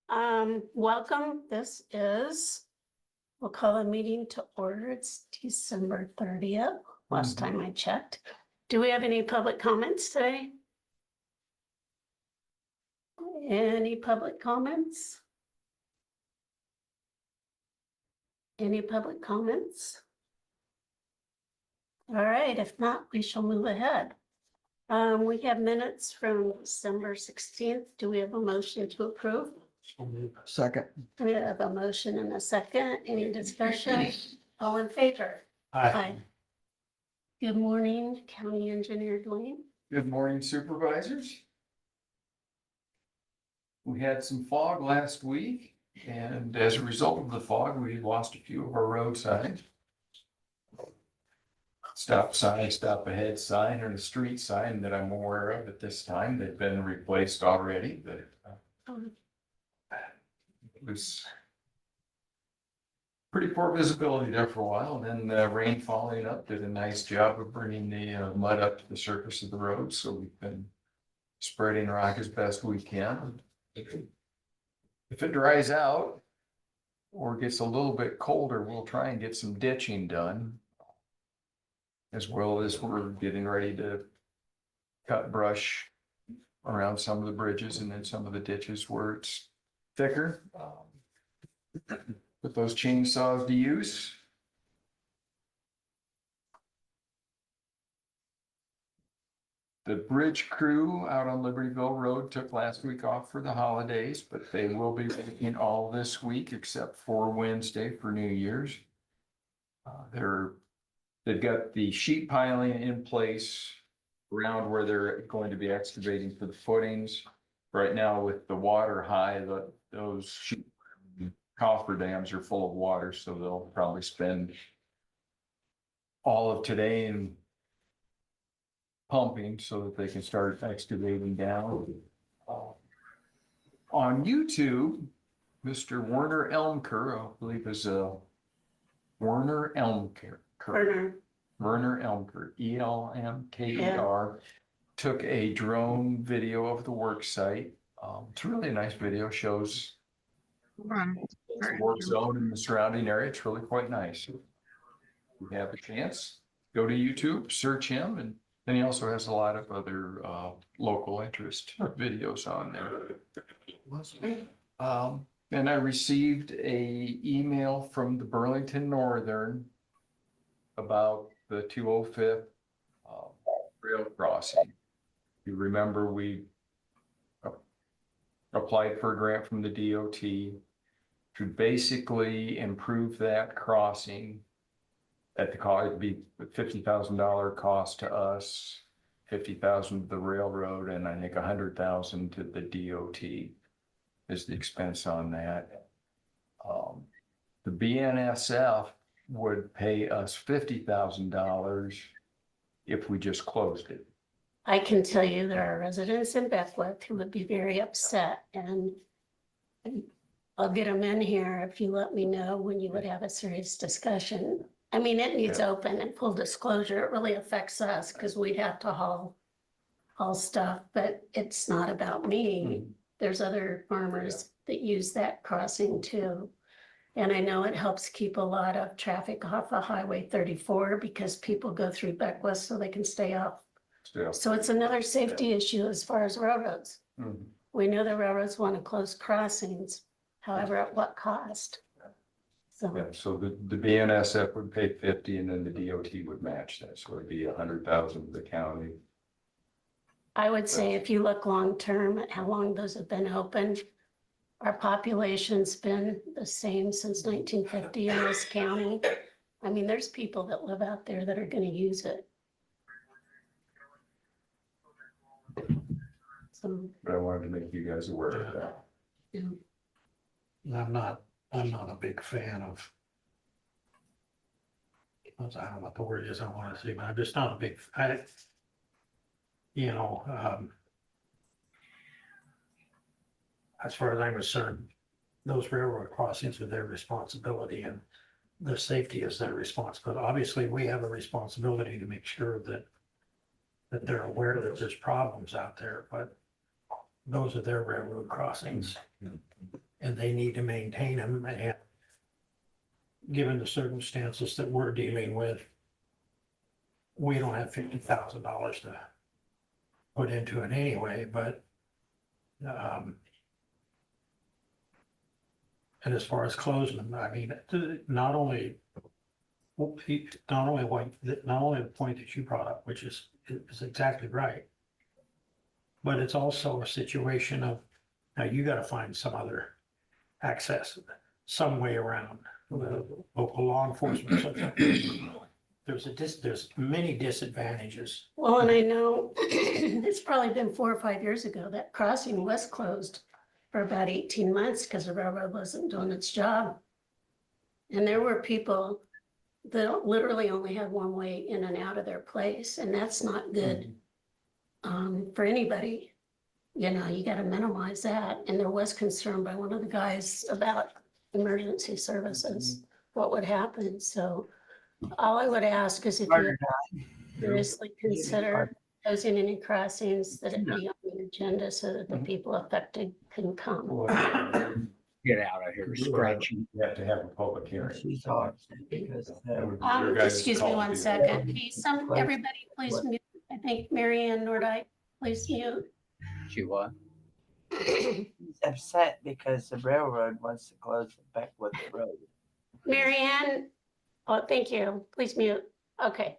Welcome. This is, we'll call a meeting to order. It's December 30th, last time I checked. Do we have any public comments today? Any public comments? Any public comments? All right, if not, we shall move ahead. We have minutes from December 16th. Do we have a motion to approve? Second. We have a motion and a second. Any discussion? All in favor? Aye. Good morning, County Engineer Dwayne. Good morning, Supervisors. We had some fog last week, and as a result of the fog, we lost a few of our road signs. Stop sign, stop ahead sign, and a street sign that I'm aware of at this time. They've been replaced already, but it was pretty poor visibility there for a while. And then rain following up did a nice job of bringing the mud up to the surface of the road. So we've been spreading rock as best we can. If it dries out or gets a little bit colder, we'll try and get some ditching done, as well as we're getting ready to cut brush around some of the bridges and then some of the ditches where it's thicker. Put those chainsaws to use. The bridge crew out on Libertyville Road took last week off for the holidays, but they will be working all this week except for Wednesday for New Year's. They've got the sheet piling in place around where they're going to be excavating for the footings. Right now with the water high, those sheet coffer dams are full of water, so they'll probably spend all of today in pumping so that they can start excavating down. On YouTube, Mr. Werner Elmker, I believe is Werner Elmker. Werner Elmker, Elmker, took a drone video of the work site. It's really a nice video, shows the work zone in the surrounding area. It's really quite nice. If you have a chance, go to YouTube, search him, and then he also has a lot of other local interest videos on there. And I received an email from the Burlington Northern about the 205th rail crossing. You remember we applied for a grant from the DOT to basically improve that crossing at the cost. It'd be $50,000 cost to us, $50,000 to the railroad, and I think $100,000 to the DOT is the expense on that. The BNSF would pay us $50,000 if we just closed it. I can tell you there are residents in Beckwith who would be very upset, and I'll get them in here if you let me know when you would have a serious discussion. I mean, it needs open and full disclosure. It really affects us because we'd have to haul stuff, but it's not about me. There's other farmers that use that crossing too. And I know it helps keep a lot of traffic off of Highway 34 because people go through Beckwith so they can stay off. So it's another safety issue as far as railroads. We know the railroads want to close crossings, however, at what cost? So the BNSF would pay 50 and then the DOT would match that. So it'd be 100,000 to the county. I would say if you look long-term at how long those have been open, our population's been the same since 1950 in this county. I mean, there's people that live out there that are going to use it. So, but I wanted to make you guys aware of that. Yeah. I'm not a big fan of, I don't know what the word is I want to say, but I'm just not a big, as far as I'm concerned, those railroad crossings are their responsibility and the safety is their responsibility. Obviously, we have a responsibility to make sure that they're aware that there's problems out there, but those are their railroad crossings. and they need to maintain them, and given the circumstances that we're dealing with, we don't have $50,000 to put into it anyway, but and as far as closing them, I mean, not only the point that you brought up, which is exactly right, but it's also a situation of, now you gotta find some other access, some way around local law enforcement. There's many disadvantages. Well, and I know it's probably been 4 or 5 years ago that crossing was closed for about 18 months because the railroad wasn't doing its job. And there were people that literally only had one way in and out of their place, and that's not good for anybody. You know, you gotta minimize that. And there was concern by one of the guys about emergency services, what would happen. So all I would ask is if you seriously consider closing any crossings, that it be on the agenda so that the people affected can come. Get out of here scratching. You have to have a public hearing. That would be your guys' Excuse me call to one do that. second. Please, everybody, please mute. I think Mary Ann Nordike, please mute. She what? He's upset because the railroad wants to close the Beckwith Road. Mary Ann, oh, thank you. Please mute. Okay.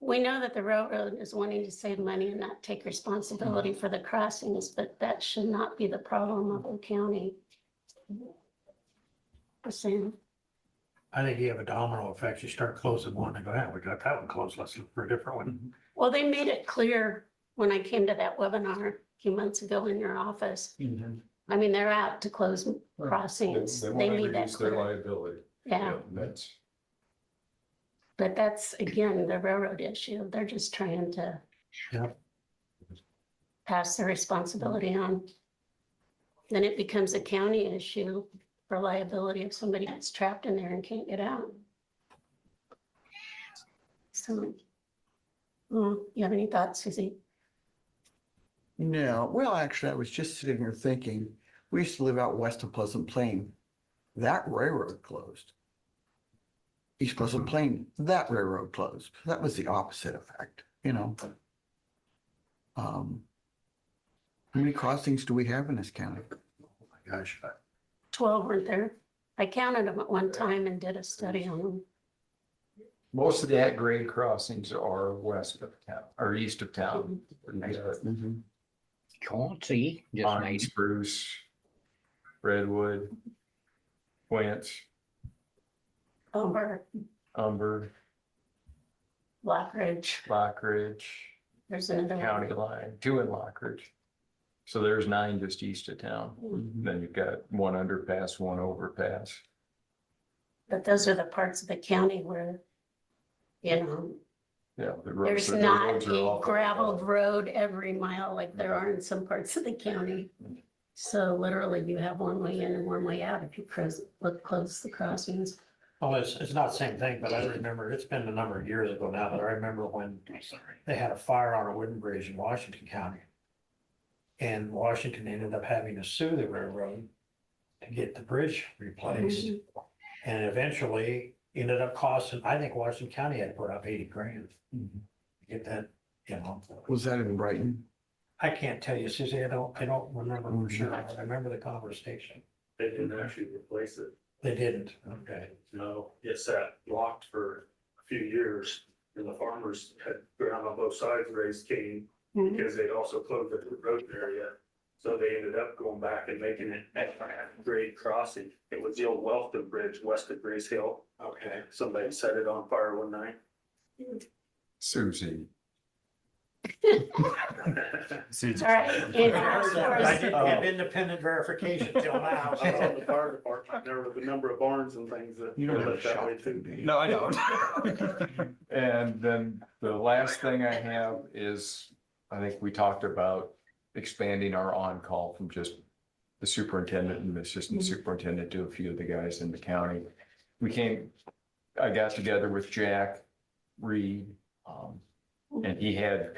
We know that the railroad is wanting to save money and not take responsibility for the crossings, but that should not be the problem of the county. Just saying. I think you have a domino effect. You start closing one and go, yeah, we got that one closed. Let's look for a different one. Well, they made it clear when I came to that webinar a few months ago in your office. I mean, they're out to close crossings. They wanna made that reduce their clear. liability. Yeah, That's, but that's, again, the railroad issue. They're just trying to Yep. pass their responsibility on. Then it becomes a county issue for liability if somebody gets trapped in there and can't get out. So, you have any thoughts, Susie? No, well, actually, I was just sitting here thinking, we used to live out west of Pleasant Plain. That railroad closed. East Pleasant Plain, that railroad closed. That was the opposite effect, you know? How many crossings do we have in this county? Oh my gosh. 12 weren't there. I counted them at one time and did a study on them. most of the at-grade crossings are west of town, or east of town. Mhm. Chauncey just Pine, made spruce, redwood, quince, umber, Black Ridge, Lock Ridge, there's another one. county line, 2 in Lock Ridge. So there's 9 just east of town. Then you've got 1 underpass, 1 overpass. But those are the parts of the county where, you know, Yeah. there's the not roads are a awful. graveled road every mile like there are in some parts of the county. So literally you have one way in and one way out if you close the crossings. Well, it's not the same thing, but I remember, it's been a number of years ago now, but I remember when they had a fire on a wooden bridge in Washington County. And Washington ended up having to sue the railroad to get the bridge replaced. And eventually ended up costing, I think Washington County had to put up 80 grand to get that, you know. Was that in Brighton? I can't tell you, Susie, I don't remember for sure. I remember the conversation. They didn't actually replace it. They didn't, okay. No, it sat locked for a few years and the farmers had ground on both sides raised cane Mhm. because they'd also closed the road area. So they ended up going back and making it at grade crossing. It was the old Wellston Bridge west of Grace Hill. Okay. Somebody set it on fire one night. Susie. All right. And as far I as- didn't have independent verification till now. I was on the fire department. There was a number of barns and things that. You don't were have a left that shop, way too. do you? No, I don't. And then the last thing I have is, I think we talked about expanding our on-call from just the superintendent and the assistant superintendent to a few of the guys in the county. I got together with Jack Reed, and he had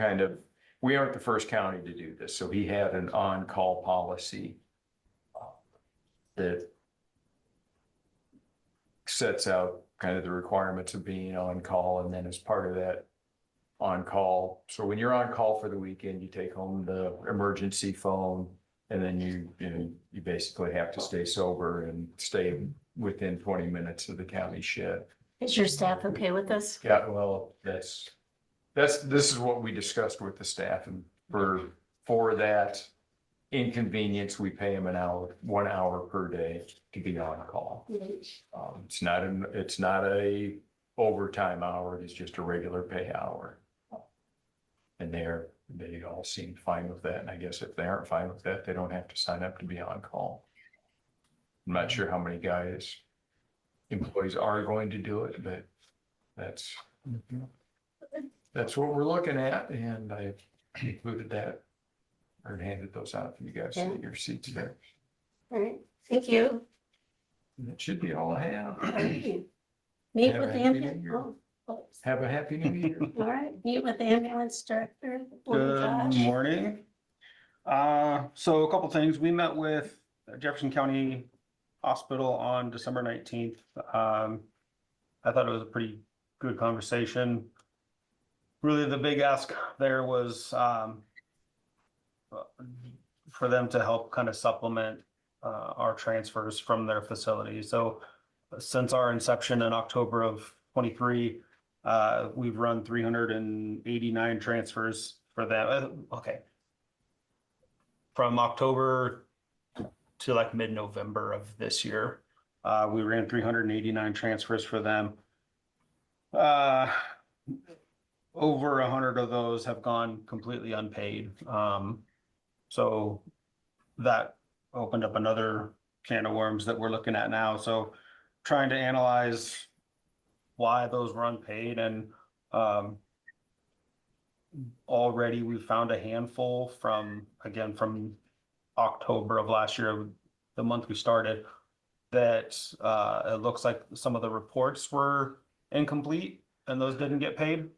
we aren't the first county to do this, so he had an on-call policy that sets out kind of the requirements of being on call, and then as part of that on call. So when you're on call for the weekend, you take home the emergency phone, and then you basically have to stay sober and stay within 20 minutes of the county shed. Is your staff okay with this? Yeah, well, this is what we discussed with the staff, and for that inconvenience, we pay them 1 hour per day to be on call. It's not a overtime hour, it's just a regular pay hour. And they all seem fine with that, and I guess if they aren't fine with that, they don't have to sign up to be on call. I'm not sure how many employees are going to do it, but that's what we're looking at, and I included that or handed those out for you guys to get your seats there. All right, thank you. And that should be all I have. All right. Meet Have with a the happy ambulance. New Year. Oh, Have a happy new year. all right, meet with the ambulance director. Good Josh. morning. So a couple things. We met with Jefferson County Hospital on December 19th. I thought it was a pretty good conversation. Really, the big ask there was for them to help kind of supplement our transfers from their facility. So since our inception in October of 23, we've run 389 transfers for them. Okay. From October to like mid-November of this year, we ran 389 transfers for them. Over 100 of those have gone completely unpaid. So that opened up another can of worms that we're looking at now. So trying to analyze why those were unpaid, and already we found a handful from October of last year, the month we started, that it looks like some of the reports were incomplete and those didn't get paid.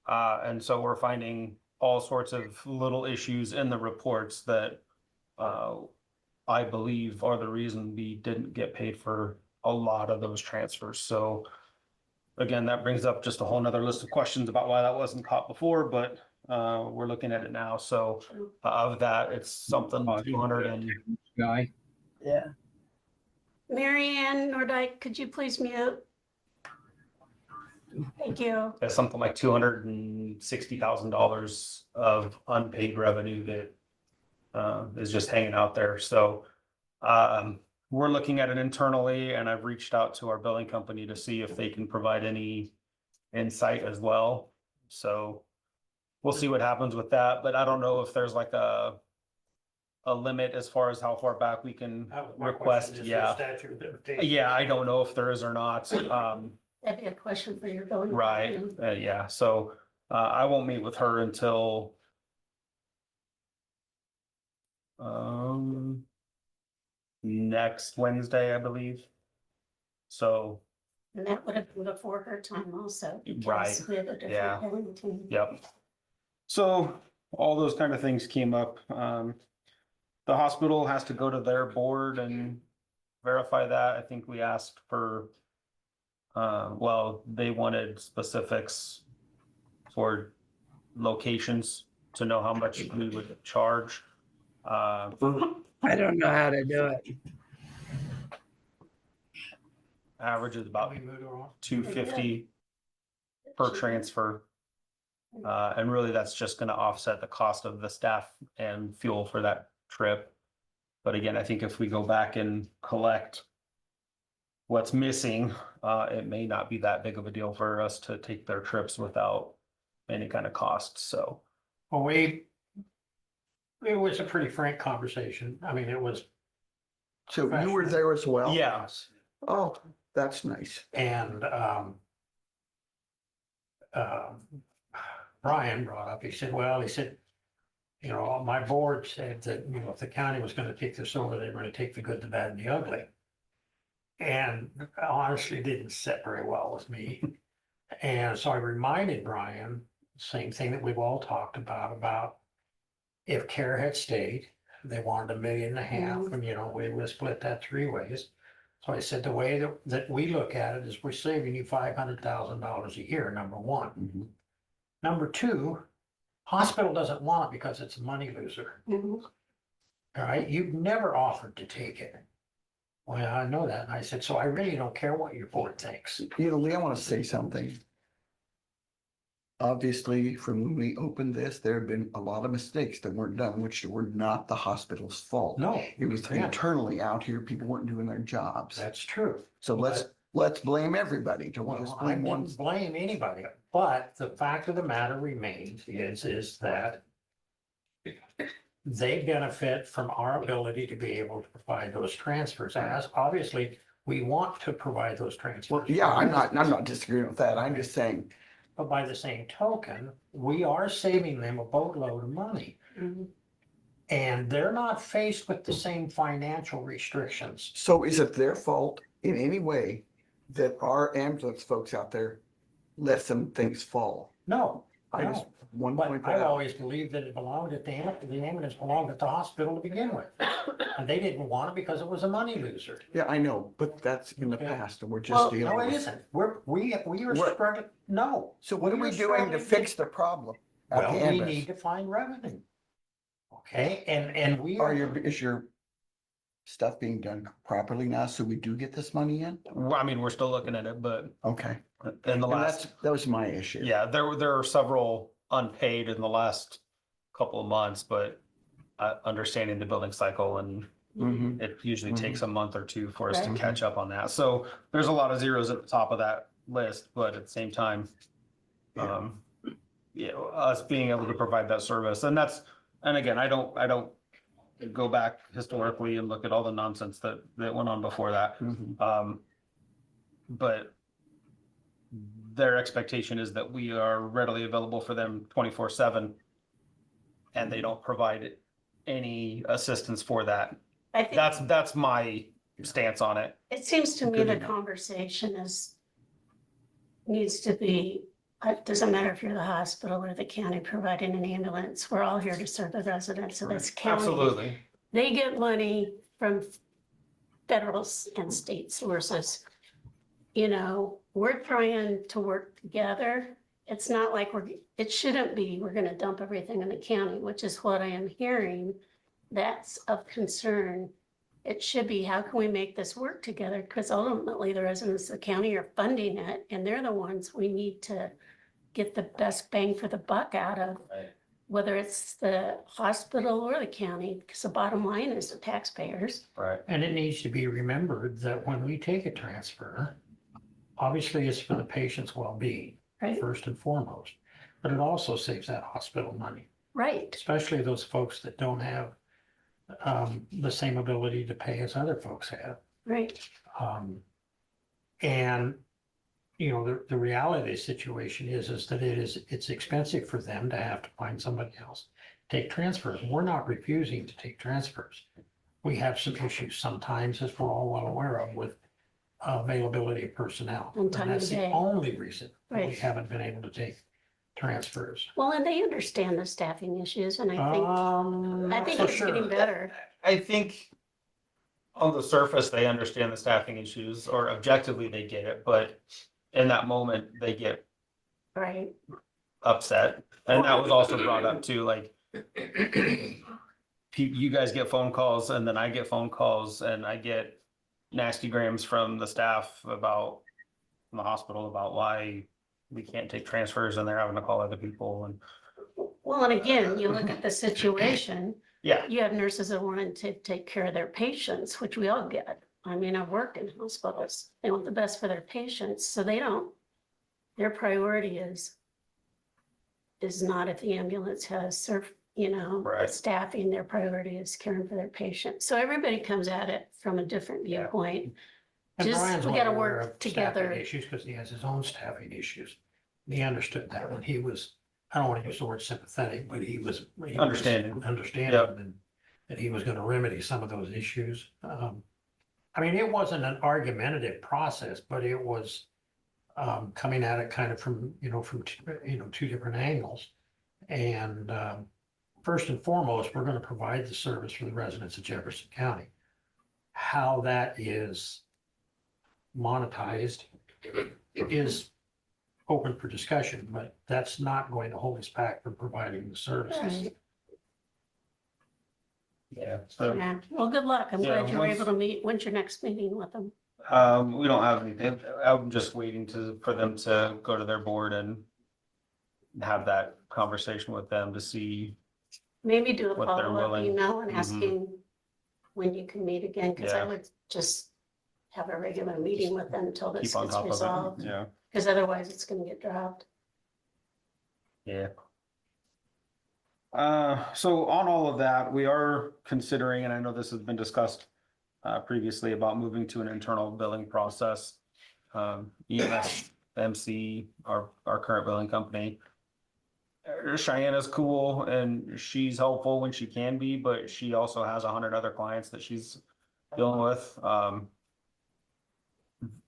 And so we're finding all sorts of little issues in the reports that I believe are the reason we didn't get paid for a lot of those transfers. So again, that brings up just a whole nother list of questions about why that wasn't caught before, but we're looking at it now. So of that, it's something 200 and Guy, Yeah. Mary Ann Nordike, could you please mute? Thank you. it's something like $260,000 of unpaid revenue that is just hanging out there. So we're looking at it internally, and I've reached out to our billing company to see if they can provide any insight as well. So we'll see what happens with that, but I don't know if there's like a limit as far as how far back we can That was my request. question, is there a Yeah. statute of limitations? Yeah, I don't know if there is or not. That'd be a question for your billing. Right, company. yeah, so I won't meet with her until next Wednesday, I believe. So, And that would have been before her time also. because Right, we had a different yeah. billing team. yep. So all those kind of things came up. The hospital has to go to their board and verify that. I think we asked for, well, they wanted specifics for locations to know how much we would charge. I don't know how to do it. Average is about We moved on. 250 per transfer. And really, that's just gonna offset the cost of the staff and fuel for that trip. But again, I think if we go back and collect what's missing, it may not be that big of a deal for us to take their trips without any kind of cost, so. Well, it was a pretty frank conversation. I mean, it was, So you were there as well? Yeah, Oh, that's nice. and Brian brought up, he said, you know, my board said that, you know, if the county was gonna take this over, they were gonna take the good, the bad, and the ugly. And honestly, didn't sit very well with me. And so I reminded Brian, same thing that we've all talked about if care had stayed, They wanted $1.5 million, and we split that 3 ways. So I said, the way that we look at it is we're saving you $500,000 a year, number one. Mhm. Number two, hospital doesn't want it because it's a money loser. Mhm. All right, you've never offered to take it. Well, I know that. And I said, so I really don't care what your board thinks. Lee, I want to say something. Obviously, from when we opened this, there have been a lot of mistakes that weren't done, which were not the hospital's fault. No, It was yeah. internally out here, people weren't doing their jobs. That's true. So let's blame everybody. Don't just Well, I blame one. didn't blame anybody, but the fact of the matter remains is that they benefit from our ability to be able to provide those transfers, as obviously we want to provide those transfers. Well, yeah, I'm not disagreeing with that. I'm just saying, But by the same token, we are saving them a boatload of money. Mhm. And they're not faced with the same financial restrictions. so is it their fault in any way that our ambulance folks out there let some things fall? No, I just no. one But point I've that out. always believed that it belonged at the ambulance belonged at the hospital to begin with. And they didn't want it because it was a money loser. Yeah, I know, but that's in the Okay. past and we're Well, just dealing No, it with. isn't. We are We're- struggling, no. So what are we We're doing to struggling fix the problem at Well, the we ambulance? need to find revenue. Okay, and we are. Is your stuff being done properly now, so we do get this money in? Well, I mean, we're still looking at it, but Okay. in the And last, that was my issue. yeah, there are several unpaid in the last couple of months, but understanding the building cycle, and Mhm. it usually Mhm. takes a month or two for us to Right. catch up on that. So there's a lot of zeros at the top of that list, but at the same time, Yeah. us being able to provide that service, and again, I don't go back historically and look at all the nonsense that went on before that. Mhm. But their expectation is that we are readily available for them 24/7. And they don't provide any assistance for that. I think That's my stance on it. it seems to me Good the enough. conversation needs to be, it doesn't matter if you're the hospital or the county providing an ambulance, we're all here to serve the residents of this county. Absolutely. They get money from federal and state sources. We're trying to work together. It's not like it shouldn't be, we're gonna dump everything in the county, which is what I am hearing. That's of concern. It should be, how can we make this work together? Because ultimately the residents of the county are funding it, and they're the ones we need to get the best bang for the buck out of. Right. Whether it's the hospital or the county, because the bottom line is the taxpayers. Right. And it needs to be remembered that when we take a transfer, obviously it's for the patient's well-being, Right, first and foremost. But it also saves that hospital money, right, especially those folks that don't have the same ability to pay as other folks have. right. And, the reality of the situation is that it's expensive for them to have to find somebody else, take transfers. We're not refusing to take transfers. We have some issues sometimes, as we're all well aware of, with availability of personnel. And time of that's the day. only reason we Right. haven't been able to take transfers. Well, and they understand the staffing issues, and I think Not so it's getting sure. better. I think on the surface, they understand the staffing issues, or objectively they get it, but in that moment, they get Right, upset. And that was also brought up too, like you guys get phone calls, and then I get phone calls, and I get nasty grams from the staff from the hospital about why we can't take transfers, and they're having to call other people, and well, and again, you look at the situation, yeah, you have nurses that want to take care of their patients, which we all get. I mean, I work in hospitals, they want the best for their patients, so their priority is not if the ambulance has Right. staffing, their priority is caring for their patients. So everybody comes at it from a different Yeah. viewpoint. And Just, Brian's we well gotta aware work of staffing together. issues because he has his own staffing issues. He understood that when he was, I don't want to use the word sympathetic, but he was Understanding. understanding Yep. and that he was going to remedy some of those issues. I mean, it wasn't an argumentative process, but it was coming at it kind of from two different angles. And first and foremost, we're gonna provide the service for the residents of Jefferson County. How that is monetized is open for discussion, but that's not going to hold us back from providing the services. Right. Yeah. So, Yeah, well, good luck. I'm Yeah, glad you were once- able to meet. When's your next meeting with them? we don't have anything. I'm just waiting for them to go to their board and have that conversation with them to see. Maybe do a What they're follow-up willing. email and Mhm. asking when you can meet again, because I Yeah. would just have a regular meeting with them until this Keep on gets top of resolved, it. Yeah. because otherwise it's gonna get dropped. Yeah. So on all of that, we are considering, and I know this has been discussed previously about moving to an internal billing process. EMS, MC, our current billing company. Cheyenne is cool and she's helpful when she can be, but she also has 100 other clients that she's dealing with.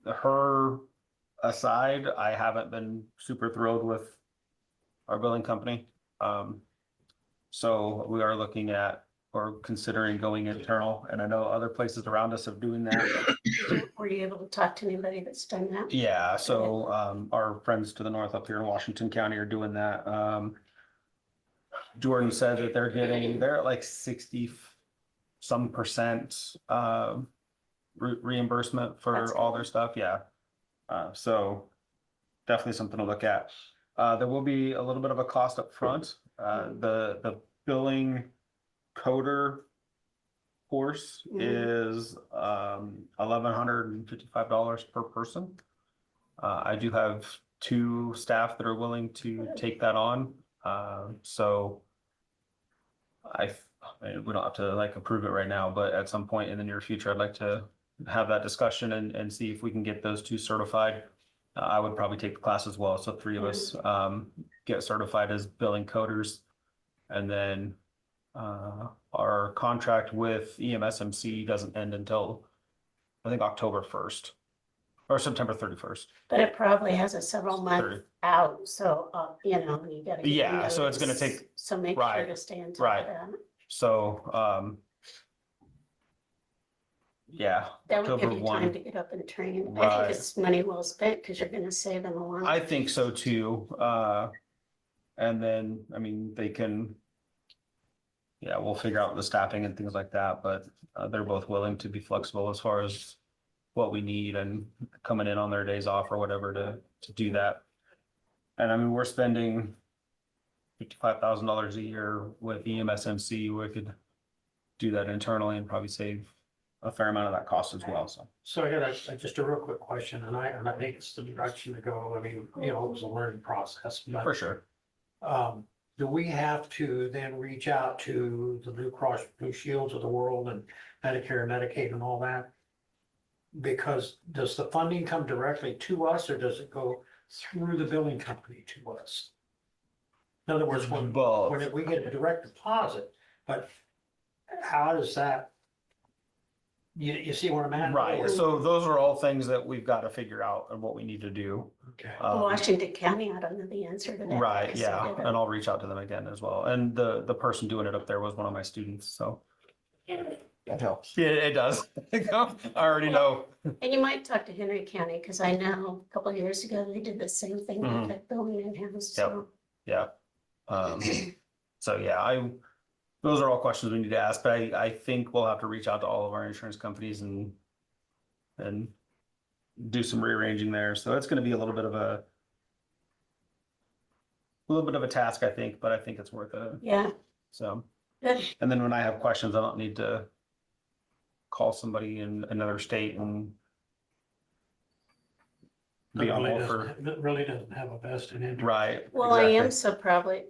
Her aside, I haven't been super thrilled with our billing company. So we are looking at or considering going internal, and I know other places around us are doing that. Were you able to talk to anybody that's done that? Yeah, so our friends to the north up here in Washington County are doing that. Jordan said that they're at like 60% reimbursement for That's all good. their stuff. Yeah. So definitely something to look at. There will be a little bit of a cost up front. The billing coder course is $1,155 per person. I do have 2 staff that are willing to take that on. So we don't have to like approve it right now, but at some point in the near future, I'd like to have that discussion and see if we can get those 2 certified. I would probably take the class as well. So 3 of us get certified as billing coders. And then our contract with EMSMC doesn't end until I think October 1st or September 31st. But it probably has a several month 30. out, so, you know, you gotta. give them Yeah, so it's gonna notice. take- So make sure right, to stay on top right. of that. So yeah, That would give October you 1. time to get up and train. I Right. think it's money well spent, because you're gonna save them a lot. I think so too. And then, I mean, they can, yeah, we'll figure out the staffing and things like that, but they're both willing to be flexible as far as what we need and coming in on their days off or whatever to do that. And I mean, we're spending $55,000 a year with EMSMC. We could do that internally and probably save a fair amount of that cost as well. So So I got just a real quick question, and I think it's the direction to go. I mean, you know, it was a learning process, for but sure. do we have to then reach out to the Blue Cross Blue Shields of the world and Medicare, Medicaid and all that? Because does the funding come directly to us, or does it go through the billing company to us? In other words, when Both. we get a direct deposit, but how does that? You see what I'm at? Right. So those are all things that we've got to figure out and what we need to do. Okay. Washington County, I don't know the answer to that. Right, because yeah, they did and I'll reach out to them again as well. And the person doing it up there was one of my students, so. That helps. Yeah, it does. I already know. And you might talk to Henry County, because I know a couple of years ago, they did the same thing Mhm. with that building in-house, so. Yeah. So yeah, those are all questions we need to ask, but I think we'll have to reach out to all of our insurance companies and do some rearranging there. So it's gonna be a little bit of a task, I think, but I think it's worth it. Yeah, So, good. and then when I have questions, I don't need to call somebody in another state and be on hold for, It really doesn't have a vested interest. right. Well, exactly. IAMSA probably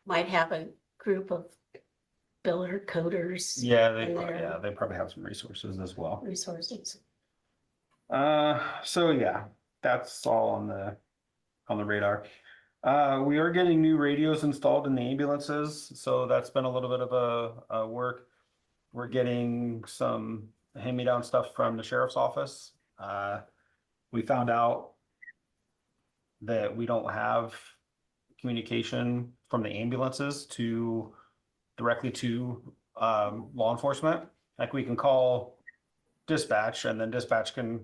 might have a group of biller coders Yeah, in their they probably have some resources as well. resources. So yeah, that's all on the radar. We are getting new radios installed in the ambulances, so that's been a little bit of a work. We're getting some hand-me-down stuff from the sheriff's office. We found out that we don't have communication from the ambulances to directly to law enforcement. Like we can call dispatch and then dispatch can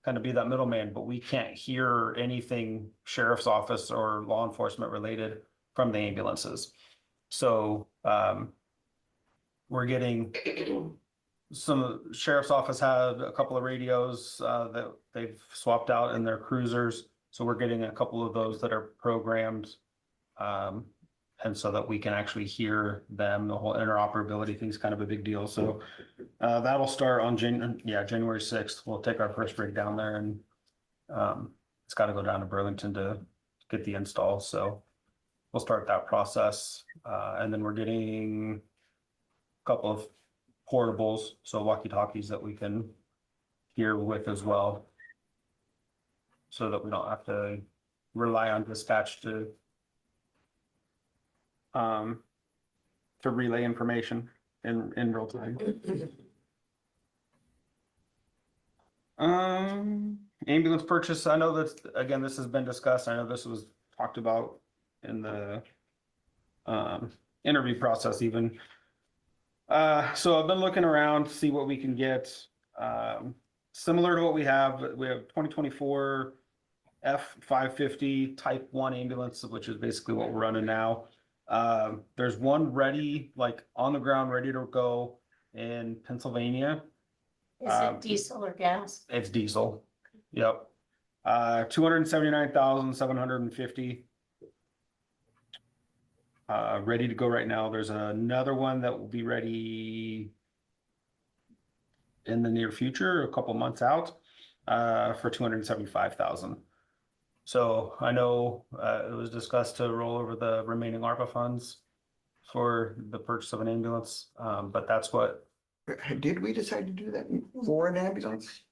kind of be that middleman, but we can't hear anything sheriff's office or law enforcement related from the ambulances. So we're getting some sheriff's office had a couple of radios that they've swapped out in their cruisers. So we're getting a couple of those that are programmed. And so that we can actually hear them. The whole interoperability thing is kind of a big deal. So that'll start on January 6th. We'll take our first rig down there and it's got to go down to Burlington to get the install. So we'll start that process. And then we're getting a couple of portables, so walkie-talkies that we can hear with as well. So that we don't have to rely on dispatch to relay information in real time. Ambulance purchase, I know that, again, this has been discussed. I know this was talked about in the interview process even. So I've been looking around to see what we can get. Similar to what we have 2024 F550 Type 1 ambulance, which is basically what we're running now. There's one ready, like on the ground, ready to go in Pennsylvania. Is it diesel or gas? It's diesel. Yep. 279,750. Ready to go right now. There's another one that will be ready in the near future, a couple months out, for 275,000. So I know it was discussed to roll over the remaining ARPA funds for the purchase of an ambulance, but that's what. Did we decide to do that for an ambulance?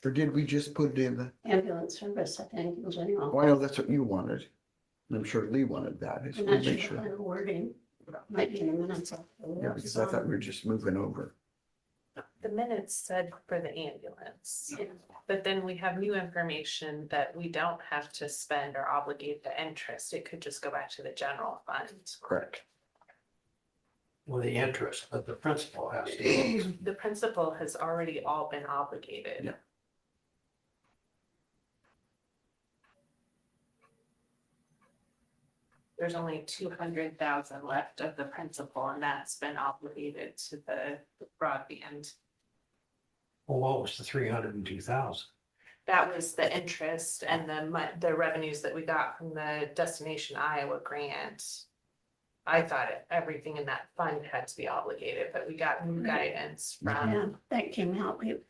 Or did we just put it in the, Ambulance service, I think, in general. well, I know that's what you wanted. I'm sure Lee wanted that. I just I'm wanna not sure make what sure. kind of wording, might be in the minutes. Yeah, because I thought we were just moving over. The minutes said for the ambulance, but then we have new information that we don't have to spend or obligate the interest. It could just go back to the general fund. Correct. Well, the interest, but the principal has to. The principal has already all been obligated. Yeah. There's only 200,000 left of the principal, and that's been obligated to the broadband. Well, what was the 302,000? That was the interest and the revenues that we got from the Destination Iowa grant. I thought everything in that fund had to be obligated, but we got new guidance Yeah, from, that came out. it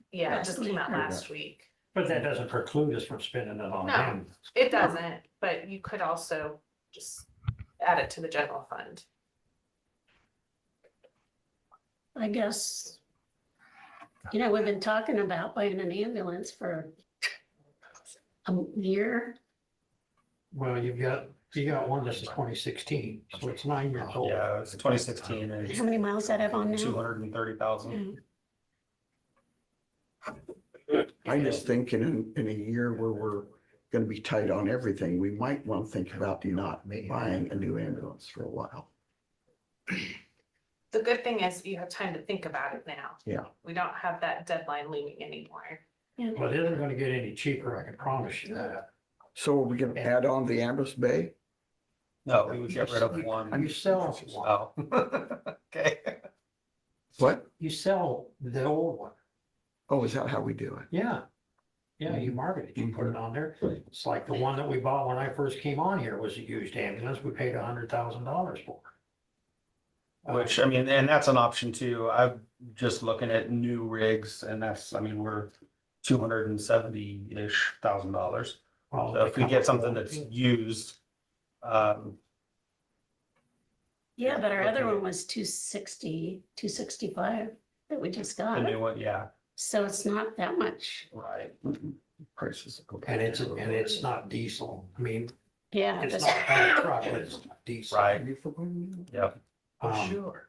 just came out last week. But that doesn't preclude us from spending it on No. them. It doesn't, but you could also just add it to the general fund. I guess, you know, we've been talking about buying an ambulance for a year. Well, you got one that's 2016, so it's 9 years old. Yeah, it's 2016 and How many miles that have on now? 230,000. I'm just thinking in a year where we're gonna be tight on everything, we might want to think about not buying a new ambulance for a while. The good thing is you have time to think about it now. Yeah. We don't have that deadline looming anymore. But it isn't gonna get any cheaper, I can promise you that. So are we gonna add on the ambulance bay? No, we would get rid of You one. sell one, Oh. Okay. What? you sell the old one, Oh, is that how we do it? yeah. Yeah, you market it, you put it on there. It's like the one that we bought when I first came on here was a used ambulance, we paid $100,000 for. Which, I mean, and that's an option too. I'm just looking at new rigs and that's, I mean, we're $270-ish thousand. Well, So if we get something that's used, Yeah, but our other one was 260, 265 that we just the got. new one, yeah, So it's not that much. right. Prices. go And back. and it's not diesel, I mean, Yeah, it's that's not a power truck, but it's not diesel. Right, yep, Sure.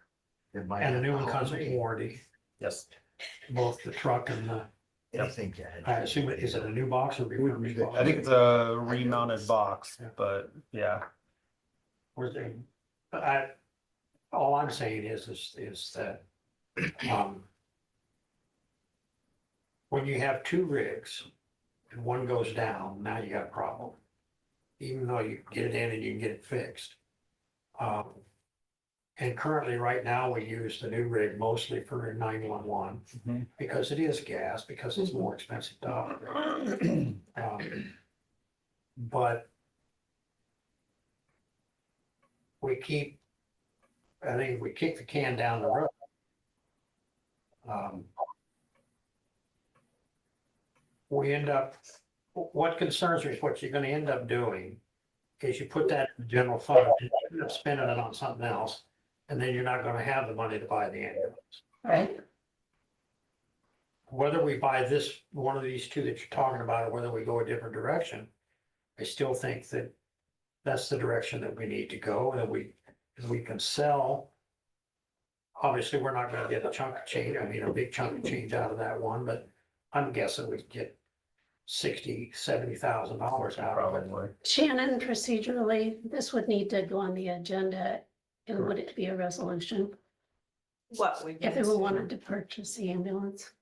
And the new one comes with warranty, yes. both the truck and the, I assume, is it a new box or refurbished box? I think it's a remounted box, but yeah, Where's the, all I'm saying is that, when you have two rigs and one goes down, now you got a problem. Even though you can get it in and you can get it fixed. And currently, right now, we use the new rig mostly for 911 Mhm. because it is gas, because it's more expensive to operate. But I think we kick the can down the road. We end up, what concerns me is what you're gonna end up doing is you put that in the general fund, and you end up spending it on something else, and then you're not gonna have the money to buy the ambulance. Right, Whether we buy this, one of these two that you're talking about, or whether we go a different direction, I still think that that's the direction that we need to go, and we can sell. Obviously, we're not gonna get a chunk of change, I mean, a big chunk of change out of that one, but I'm guessing we could get $60,000-$70,000 out of it. Probably. Shannon, procedurally, this would need to go on the agenda, and would it be a resolution What we. if we wanted to purchase the ambulance?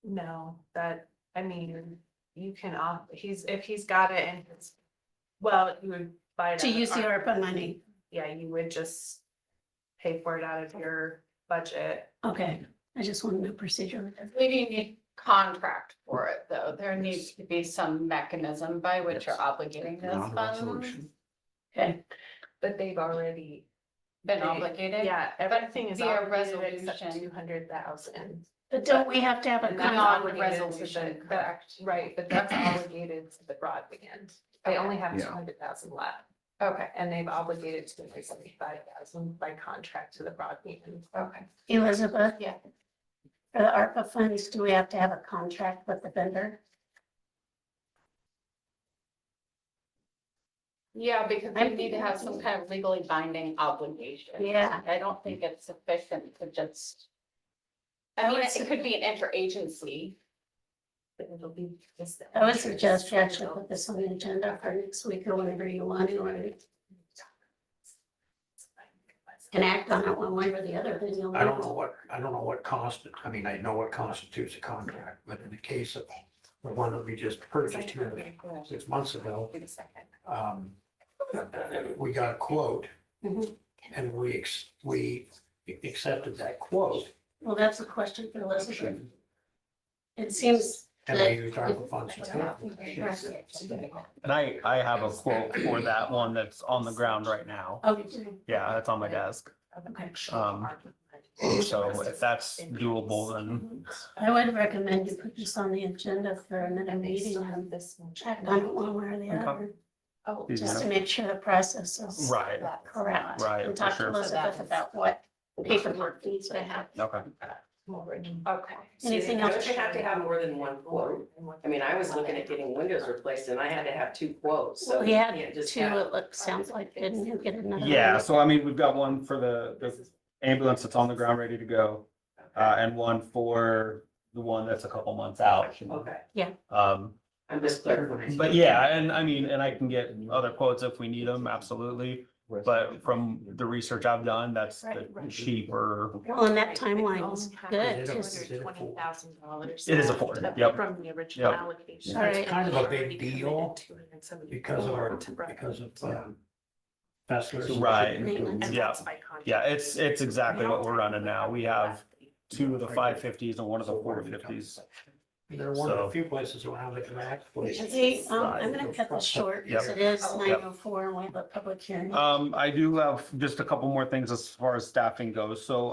No, that, I mean, you can, if he's got it in his, well, you would buy it. To out of use the ARPA money, Yeah, you would just pay for it out of your budget. okay, I just want to know procedure. We do need contract for it, though. There needs to be some mechanism by which you're obligating those Not a funds. resolution. Okay, But they've already. Been they- obligated? Yeah, everything is via obligated except resolution. 200,000. but don't we have to have a And that's contract? Beyond obligated to resolution, the- correct? Right, but that's obligated to the broadband. They only have Yeah. 200,000 left, Okay, and they've obligated to the 75,000 by contract to the broadband. okay. Elizabeth? Yeah. For the ARPA funds, do we have to have a contract with the vendor? Yeah, because we need to have some kind of legally binding obligation. Yeah. I don't think it's sufficient to just. I mean, it could be an interagency. But it'll be just. I would suggest you actually put this on the agenda for next week or whenever you want to, and act on it one way or the other, then you'll. I don't know what I mean, I know what constitutes a contract, but in the case of the one that we just purchased here 6 months ago, we got a quote Mhm. and we accepted that quote Well, that's a question for Elizabeth. It seems and that. we used ARPA funds for that. And I have a quote for that one that's on the ground right now. Okay, Yeah, that's on my desk. okay. So if that's doable, then I would recommend you put this on the agenda for another meeting and this. act on it one way or the Okay. other, Oh, Easy just to enough. make sure the process is Right, correct. Right, And for talk to sure. Elizabeth about what paperwork needs to happen. okay. Okay. Anything Don't else? you have to have more than one quote? I mean, I was looking at getting windows replaced and I had to have two quotes, so. Well, he you had can't just two, have- it looks, sounds like, didn't you get another? Yeah, one? so I mean, we've got one for the ambulance that's on the ground, ready to go, and one for the one that's a couple months out. Okay, Um, I'm just clarifying. but yeah, and I mean, and I can get other quotes if we need them, absolutely. But from the research I've done, that's the cheaper. Well, and that timeline's good. $220,000. It is affordable, yep. From the original Yep. allocation. All right. It's kind of a big deal because of vascular. Right. Maintenance. And Yeah. that's by contract. Yeah, it's exactly what we're running now. We have two of the 550s and one of the 450s. They're one of the few places around that can actually. Hey, I'm gonna cut this short because it is Yep. 9:04 and we have a public hearing. I do have just a couple more things as far as staffing goes. So,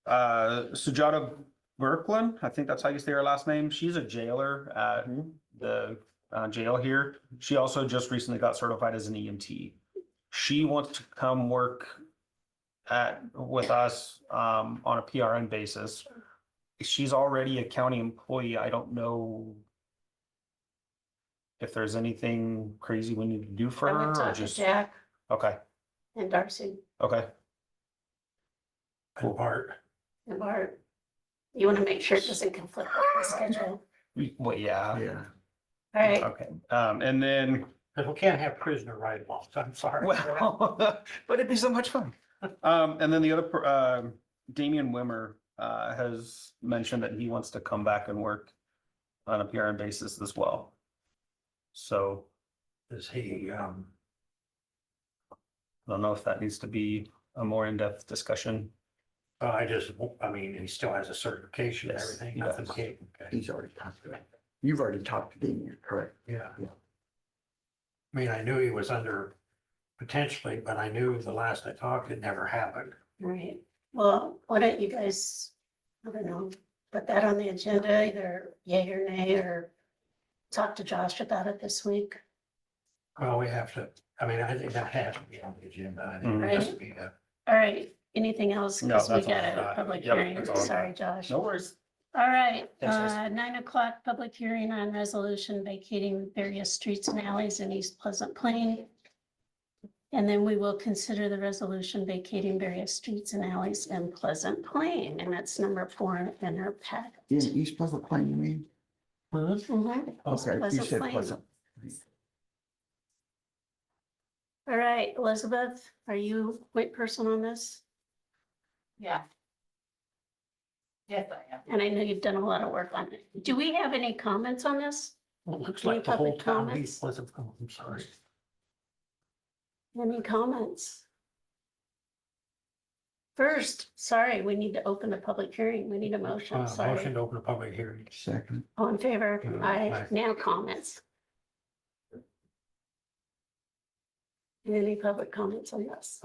Sujata Berklin, I think that's how you say her last name. She's a jailer at the jail here. She also just recently got certified as an EMT. She wants to come work with us on a PRN basis. She's already a county employee. I don't know if there's anything crazy we need to do for I her would or talk to just, Jack okay, and Darcy okay. And Bart, and Bart. You want to make sure it doesn't conflict with the schedule. Well, yeah, Yeah. All right, okay. And then Because we can't have prisoner ride-alongs, I'm sorry. Well, but it'd be so much fun. And then the other, Damian Wimmer, has mentioned that he wants to come back and work on a PRN basis as well. So Is he, I don't know if that needs to be a more in-depth discussion. I mean, he still has a certification and Yes, everything, he nothing does. came, okay, He's already talked to him. You've already talked to Dean, correct? yeah. Yeah. I mean, I knew he was under potentially, but I knew the last I talked, it never happened. Right, well, why don't you guys, I don't know, put that on the agenda, either yay or nay, or talk to Josh about it this week. Well, we have to, I mean, I think that has to be on the agenda. I think it has to be a. All right, anything else? No, Because we that's all got I a got. public Yep, hearing, that's all I got. sorry, Josh. No worries. All right, Thanks, guys. 9 o'clock, public hearing on resolution vacating various streets and alleys in East Pleasant Plain. And then we will consider the resolution vacating various streets and alleys in Pleasant Plain, and that's number 4 in our packet. In East Pleasant Plain, you mean? Mhm, East Okay, you Pleasant said Plain. Pleasant. All right, Elizabeth, are you point person on this? Yeah. Yes, I am. And I know you've done a lot of work on it. Do we have any comments on this? Well, it looks Any like the whole public town comments? East Pleasant, oh, I'm sorry. Any comments? First, sorry, we need to open a public hearing. We need a motion, Motion sorry. to open a public hearing. Second. All in favor? Aye. Aye. Now comments. Any public comments on this?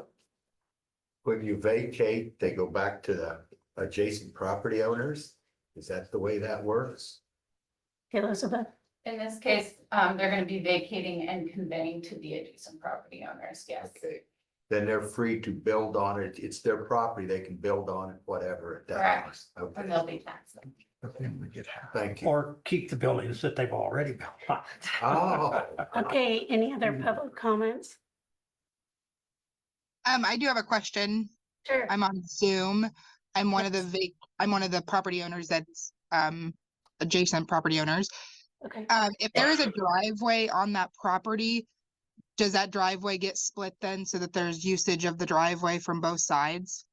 When you vacate, they go back to the adjacent property owners? Is that the way that works? Elizabeth? In this case, they're gonna be vacating and conveying to the adjacent property owners, yes. Okay, then they're free to build on it. It's their property. They can build on it, whatever at that Correct. point. And Okay, they'll be taxed. thank you. Or keep the buildings that they've already built on. Oh, Okay, any other public comments? I do have a question. Sure. I'm on Zoom. I'm one of the property owners that's adjacent property owners. Okay, If there is a driveway on that property, does that driveway get split then so that there's usage of the driveway from both sides?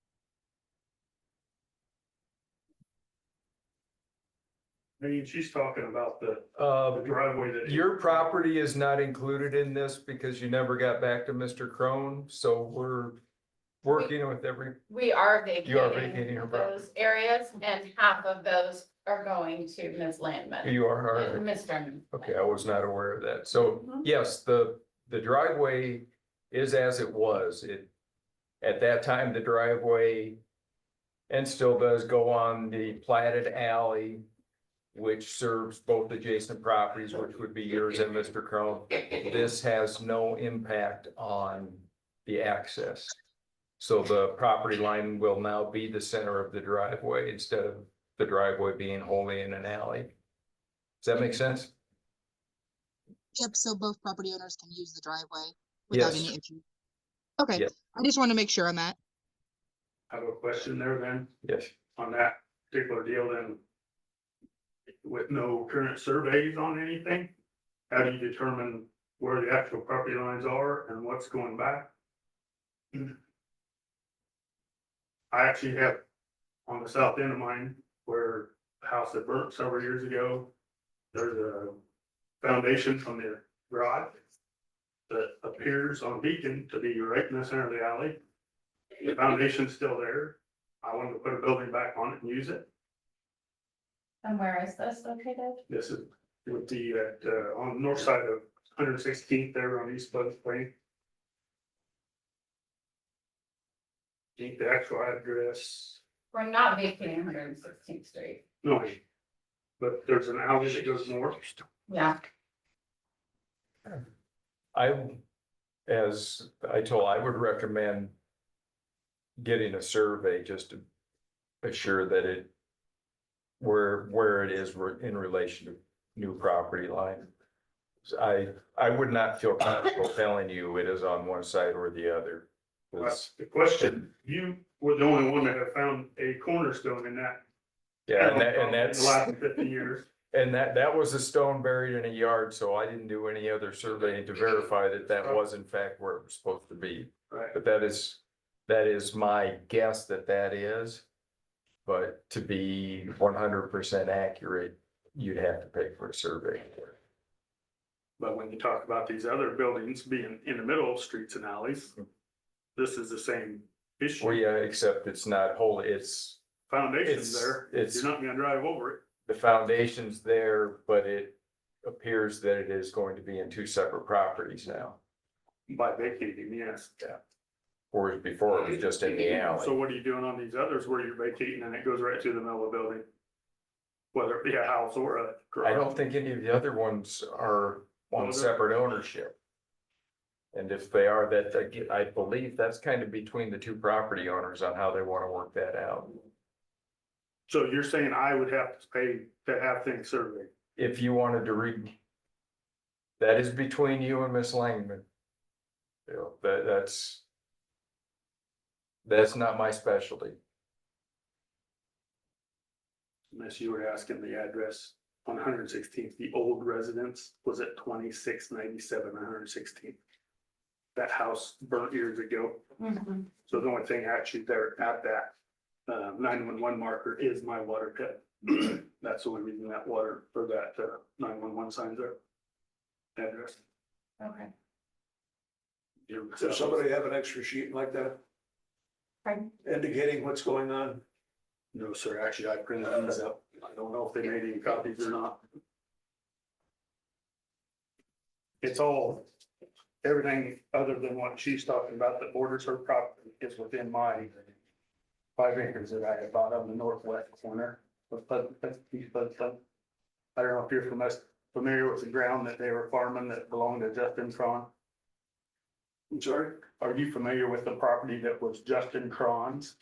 I mean, she's talking about the Uh, driveway that. your property is not included in this because you never got back to Mr. Crone, so we're working with every, We are You are vacating her vacating property. those areas and half of those are going to Ms. Landman. you are, all right. Mr. Okay, I was not aware of that. So, yes, the driveway is as it was. At that time, the driveway and still does go on the platted alley, which serves both adjacent properties, which would be yours and Mr. Crone. This has no impact on the access. So the property line will now be the center of the driveway instead of the driveway being wholly in an alley. Does that make sense? Yep, so both property owners can use the driveway without Yes. any issue. Okay, Yes. I just want to make sure on that. I have a question there then, Yes. on that particular deal then. With no current surveys on anything, how do you determine where the actual property lines are and what's going back? I actually have on the south end of mine where the house that burnt several years ago, there's a foundation from the garage that appears on Beacon to be right in the center of the alley. The foundation's still there. I wanted to put a building back on it and use it. And where is this located? This is, would be at, on the north side of 116th there on East Pleasant Plain. Think the actual address, We're not vacating 116th Street. no, but there's an alley that goes north. Yeah. As I told, I would recommend getting a survey just to assure that where it is in relation to new property line. So I would not feel comfortable telling you it is on one side or the other. 'Cause- That's the question. You were the only one that have found a cornerstone in that. Yeah, In the and that's, last 50 years. And that was a stone buried in a yard, so I didn't do any other surveying to verify that that was in fact where it was supposed to be. Right. But that is my guess that is. But to be 100% accurate, you'd have to pay for a survey. But when you talk about these other buildings being in the middle of streets and alleys, this is the same issue. Well, yeah, except it's not wholly, Foundation's there, it's- you're not gonna drive over it. the foundation's there, but it appears that it is going to be in two separate properties now. By vacating, yes. Whereas before it was just in the So alley. what are you doing on these others where you're vacating and it goes right through the middle of the building? Whether it be a house or a garage. I don't think any of the other ones are on separate ownership. And if they are, I believe that's kind of between the two property owners on how they want to work that out. So you're saying I would have to pay to have things surveyed? If you wanted to read, that is between you and Miss Langman. You know, that's not my specialty. Unless you were asking the address on 116th, the old residence was at 2697 116th. That house burnt years ago. Mhm. So the only thing actually there at that 911 marker is my water pit. That's the only reason that water or that 911 signs there. Address. Okay. Does somebody have an extra sheet like that Pardon? indicating what's going on? No, sir, actually, I printed these up. I don't know if they made any copies or not. It's all, everything other than what she's talking about that borders her property is within my 5 acres that I had bought on the northwest corner of East Pleasant. I don't know if you're familiar with the ground that they were farming that belonged to Justin Cron. I'm sorry? Are you familiar with the property that was Justin Cron's?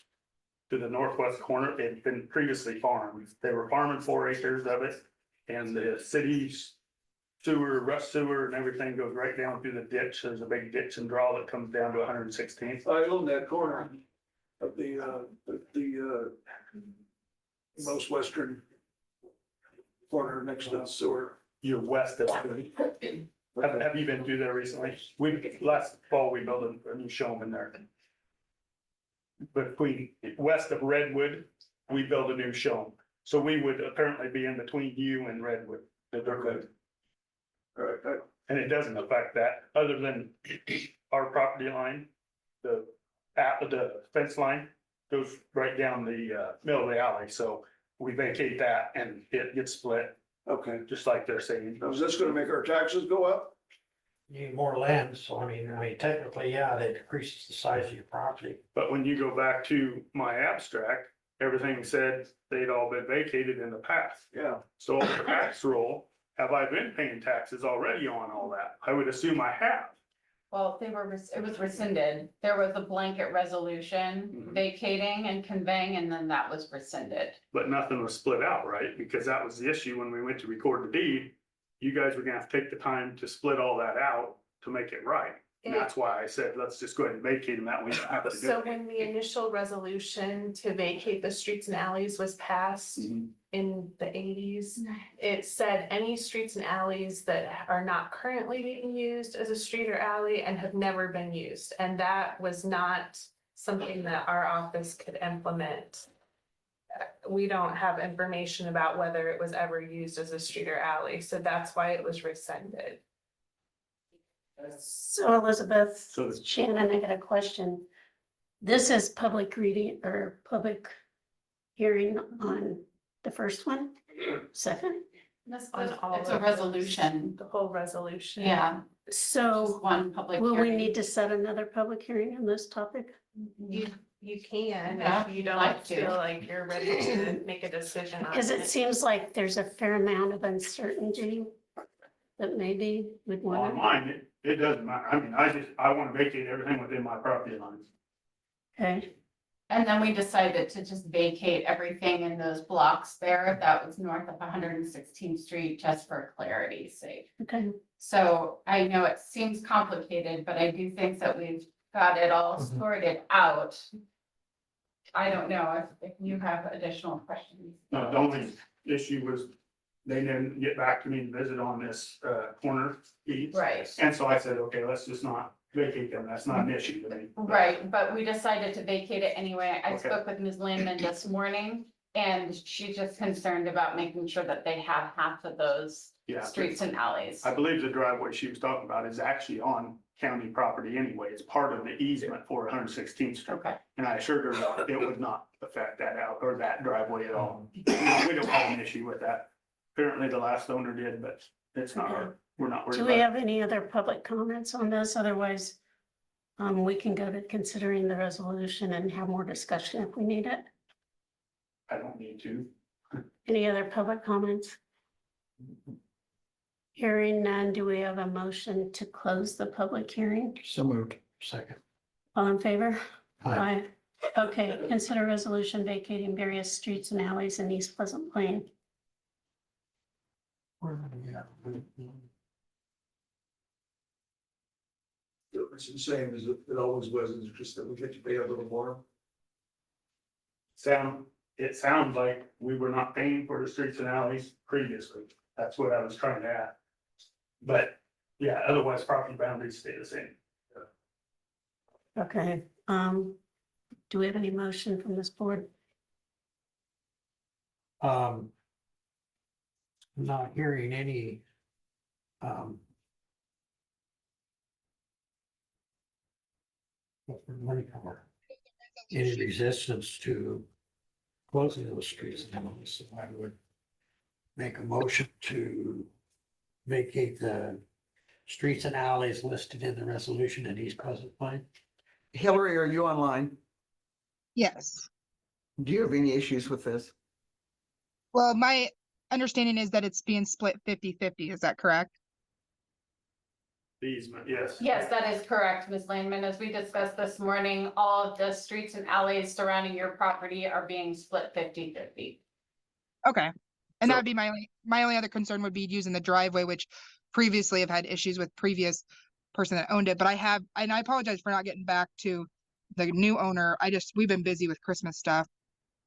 To the northwest corner, it had been previously farmed. They were farming 4 acres of it. And the city's sewer, Russ sewer and everything goes right down through the ditch. There's a big ditch and draw that comes down to 116th. I own that corner of the most western corner next to the sewer. You're west of it. Have you been through there recently? Last fall, we built a new showman there. Between, west of Redwood, we built a new showman. So we would apparently be in between you and Redwood, the dirt road. All right, And it doesn't affect that, other than our property line, the fence line goes right down the middle of the alley, so we vacate that and it gets split, okay. just like they're saying. Now, is this gonna make our taxes go up? You need more land, so I mean, technically, yeah, that increases the size of your property. But when you go back to my abstract, everything said they'd all been vacated in the past. Yeah. So on the tax roll, have I been paying taxes already on all that? I would assume I have. Well, it was rescinded. There was a blanket resolution Mhm. vacating and conveying, and then that was rescinded. But nothing was split out, right? Because that was the issue when we went to record the deed. You guys were gonna have to take the time to split all that out to make it right. And that's why I said, let's just go ahead and vacate them that way. We don't have to do So it. when the initial resolution to vacate the streets and alleys was passed in the 80s, it said any streets and alleys that are not currently being used as a street or alley and have never been used. And that was not something that our office could implement. We don't have information about whether it was ever used as a street or alley, so that's why it was rescinded. So Elizabeth, So Shannon, I got a question. This is public reading or public hearing on the first one, second? On all It's a of those, resolution. The whole resolution. Yeah, So just one public will we hearing. need to set another public hearing on this topic? You can, Yeah, if you don't like to. feel like you're ready to make a decision on Because it it. seems like there's a fair amount of uncertainty that maybe we'd on want to. mine, it doesn't matter. I mean, I want to vacate everything within my property lines. Okay, And then we decided to just vacate everything in those blocks there that was north of 116th Street, just for clarity's sake. okay. So I know it seems complicated, but I do think that we've got it all sorted out. I don't know if you have additional questions. No, the only issue was they didn't get back to me and visit on this, corner piece. Right. And so I said, okay, let's just not vacate them. That's not an issue to me. Right, but we decided to vacate it anyway. I Okay. spoke with Ms. Landman this morning, and she's just concerned about making sure that they have half of those Yeah. streets and alleys. I believe the driveway she was talking about is actually on county property anyway. It's part of the easement for 116th Street. Okay, And I assured her that it would not affect that out or that driveway at all. We don't have an issue with that. Apparently the last owner did, but it's not our, we're not worried Do about we it. have any other public comments on this? Otherwise, we can go to considering the resolution and have more discussion if we need it. I don't need to. Any other public comments? Hearing none, do we have a motion to close the public hearing? So moved. Second. All in favor? Aye. Okay, consider resolution vacating various streets and alleys in East Pleasant Plain. It's the same as it always was, it's just that we get to pay a little more. It sounds like we were not paying for the streets and alleys previously. That's what I was trying to add. But yeah, otherwise property boundaries stay the same. Okay, do we have any motion from this board? Not hearing any, any resistance to closing those streets and alleys, so I would make a motion to vacate the streets and alleys listed in the resolution in East Pleasant Plain. Hillary, are you online? Yes. Do you have any issues with this? Well, my understanding is that it's being split 50-50. Is that correct? The easement, yes. yes, that is correct, Ms. Landman. As we discussed this morning, all of the streets and alleys surrounding your property are being split 50-50. Okay. And that So- would be my only other concern would be using the driveway, which previously I've had issues with previous person that owned it, but and I apologize for not getting back to the new owner. We've been busy with Christmas stuff.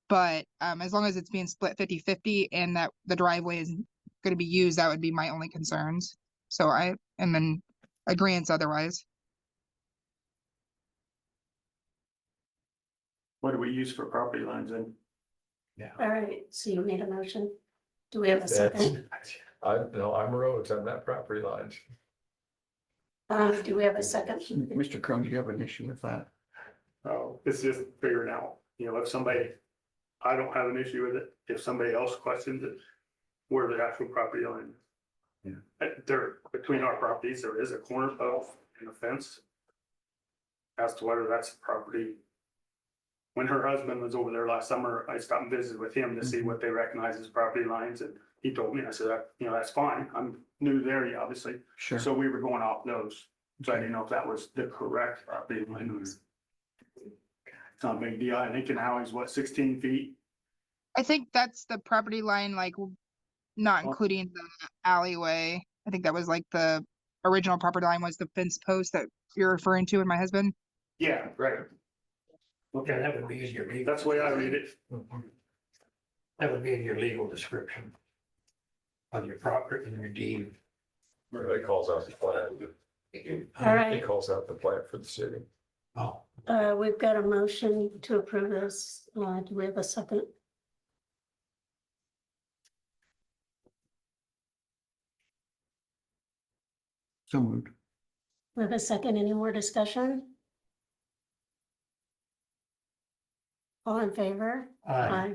But as long as it's being split 50-50 and that the driveway is going to be used, that would be my only concerns. So and then agreeance otherwise. What do we use for property lines then? All right, so you made a motion. Do we have a second? I'm roads on that property line. Do we have a second? Mr. Crum, do you have an issue with that? Oh, it's just figuring out, if somebody, I don't have an issue with it. If somebody else questions it, where the actual property line. Yeah. There, between our properties, there is a corner post and a fence. As to whether that's property. When her husband was over there last summer, I stopped and visited with him to see what they recognize as property lines, and he told me, I said, that's fine. I'm new there, obviously. Sure. So we were going off those, so I didn't know if that was the correct property line. It's not a big deal. I think an alley's 16 feet? I think that's the property line, like not Oh. including the alleyway. I think that was like the original property line was the fence post that you're referring to and my husband. Yeah, right. Yeah, Okay, that would be in your legal. that's the way I read it. That would be in your legal description of your property and your deed. It calls out the plat. All right, It calls out the plat for the city. Oh, we've got a motion to approve this. Do we have a second? So moved. We have a second. Any more discussion? All in favor? aye.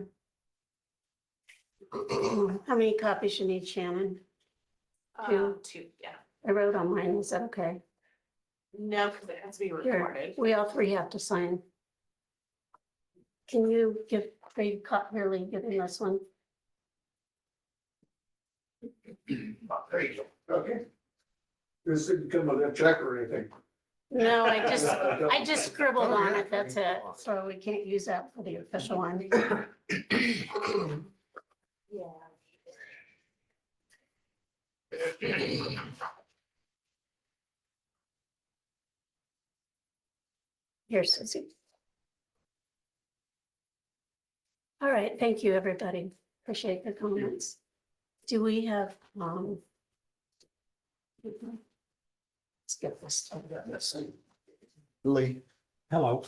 How many copies you need, Shannon? Two. Two, yeah. I wrote on mine. Is that okay? No, because it has to be Here, recorded. we all three have to sign. Can you give Craig Really give him this one? There you go. Okay. This didn't come with a check or anything. No, I just scribbled on it. That's it. So we can't use that for the official one. Here, Susie. All right, thank you, everybody. Appreciate the comments. Do we have, let's get this. Lee, Hello.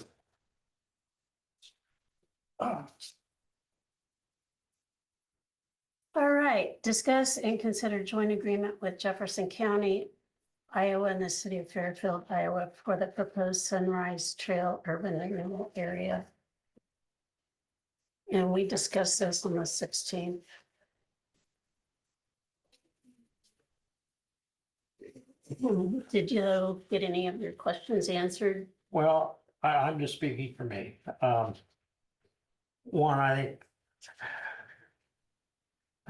All right, discuss and consider joint agreement with Jefferson County, Iowa, and the city of Fairfield, Iowa for the proposed Sunrise Trail urban renewal area. And we discussed this on the 16th. Did you get any of your questions answered? Well, I'm just speaking for me. One, I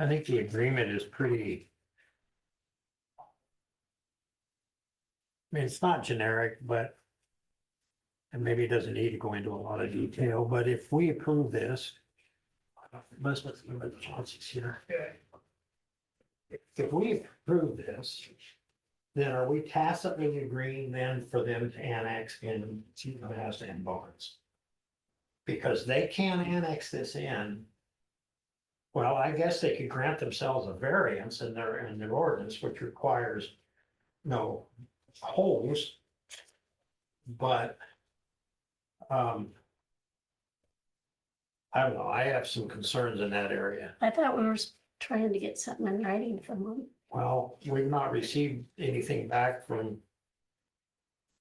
think the agreement is pretty. I mean, it's not generic, but. And maybe it doesn't need to go into a lot of detail, but if we approve this. Let's Chauncey's here. If we approve this, then are we tacitly agreeing then for them to annex in Supervisors and Barnes? Because they can annex this in. Well, I guess they could grant themselves a variance in their ordinance, which requires no holes. But I don't know, I have some concerns in that area. I thought we were trying to get something in writing from them. Well, we've not received anything back from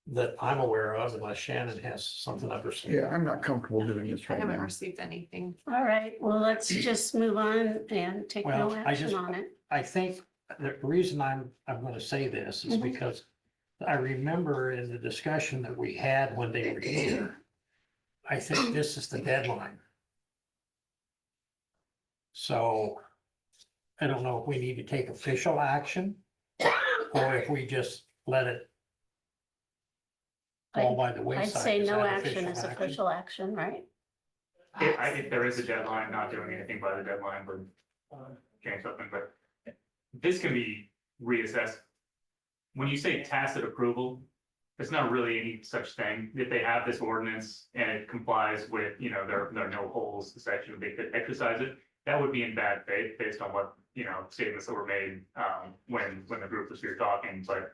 that I'm aware of, unless Shannon has something up her sleeve. yeah, I'm not comfortable doing this I right haven't now. received anything. All right, well, let's just move on and take no Well, I action just- on it. I think the reason I'm gonna say this is Mhm. because I remember in the discussion that we had when they were here, I think this is the deadline. So I don't know if we need to take official action or if we just let it fall by the I'd wayside. say Is no that action is official action, right? If there is a deadline, not doing anything by the deadline would change something, but this can be reassessed. When you say tacit approval, it's not really any such thing. If they have this ordinance and it complies with, there are no holes, the section, they could exercise it. That would be in bad faith based on what, statements that were made, when the group was here talking, but,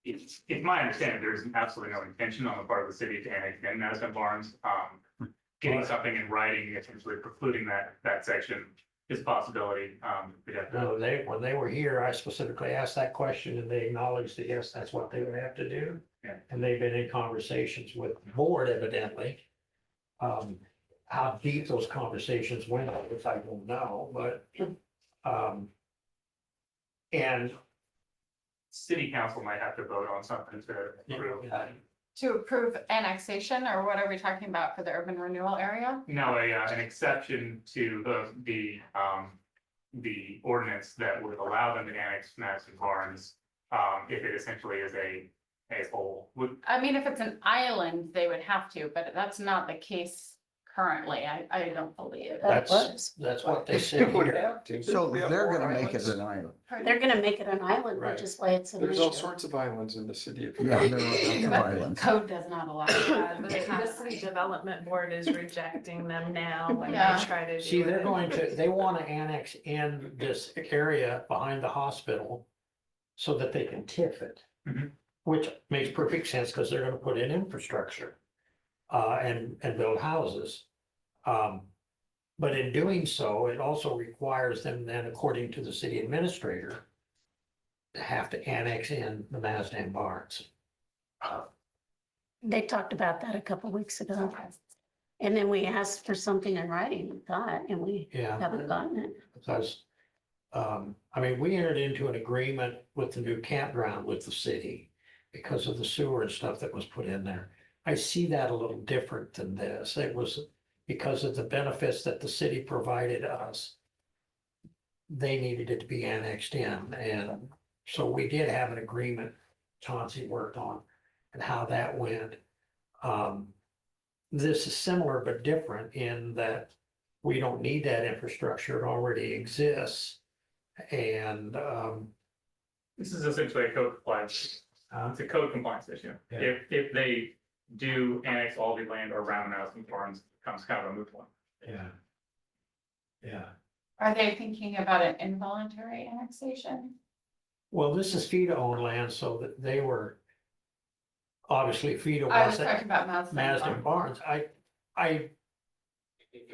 it's my understanding, there's absolutely no intention on the part of the city to annex in Madison Barnes. Getting something in writing, essentially precluding that section is a possibility. We'd have to- No, when they were here, I specifically asked that question and they acknowledged that, yes, that's what they would have to do. Yeah. And they've been in conversations with the board evidently. How deep those conversations went, I don't know, but, and. City council might have to vote on something to approve. To approve annexation, or what are we talking about for the urban renewal area? No, an exception to the ordinance that would allow them to annex Madison Barnes, if it essentially is a whole. I mean, if it's an island, they would have to, but that's not the case currently, I don't believe. That's what they said here. So they're gonna make it an island. They're gonna make it an island, Right. which is why it's an There's all issue. sorts of islands in the city of. Yeah, there are lots of But islands. code does not allow that. The city development board is rejecting them now when Yeah. they try to. See, do it. they want to annex in this area behind the hospital so that they can TIF it. Mhm. Which makes perfect sense because they're gonna put in infrastructure and build houses. But in doing so, it also requires them then, according to the city administrator, to have to annex in the Mazdan Barnes. They talked about that a couple weeks ago. And then we asked for something in writing, we thought, and we Yeah. haven't gotten it. Because, I mean, we entered into an agreement with the new campground with the city because of the sewer and stuff that was put in there. I see that a little different than this. It was because of the benefits that the city provided us. They needed it to be annexed in, and so we did have an agreement Chauncey worked on and how that went. This is similar but different in that we don't need that infrastructure, it already exists. And, This is essentially a code compliance. It's a code compliance issue. Yeah. If they do annex all the land around Madison Farms, it becomes kind of a moot one. yeah. Yeah, Are they thinking about an involuntary annexation? Well, this is FEDA owned land, so that they were obviously FEDA I was was talking about Mazda Barnes.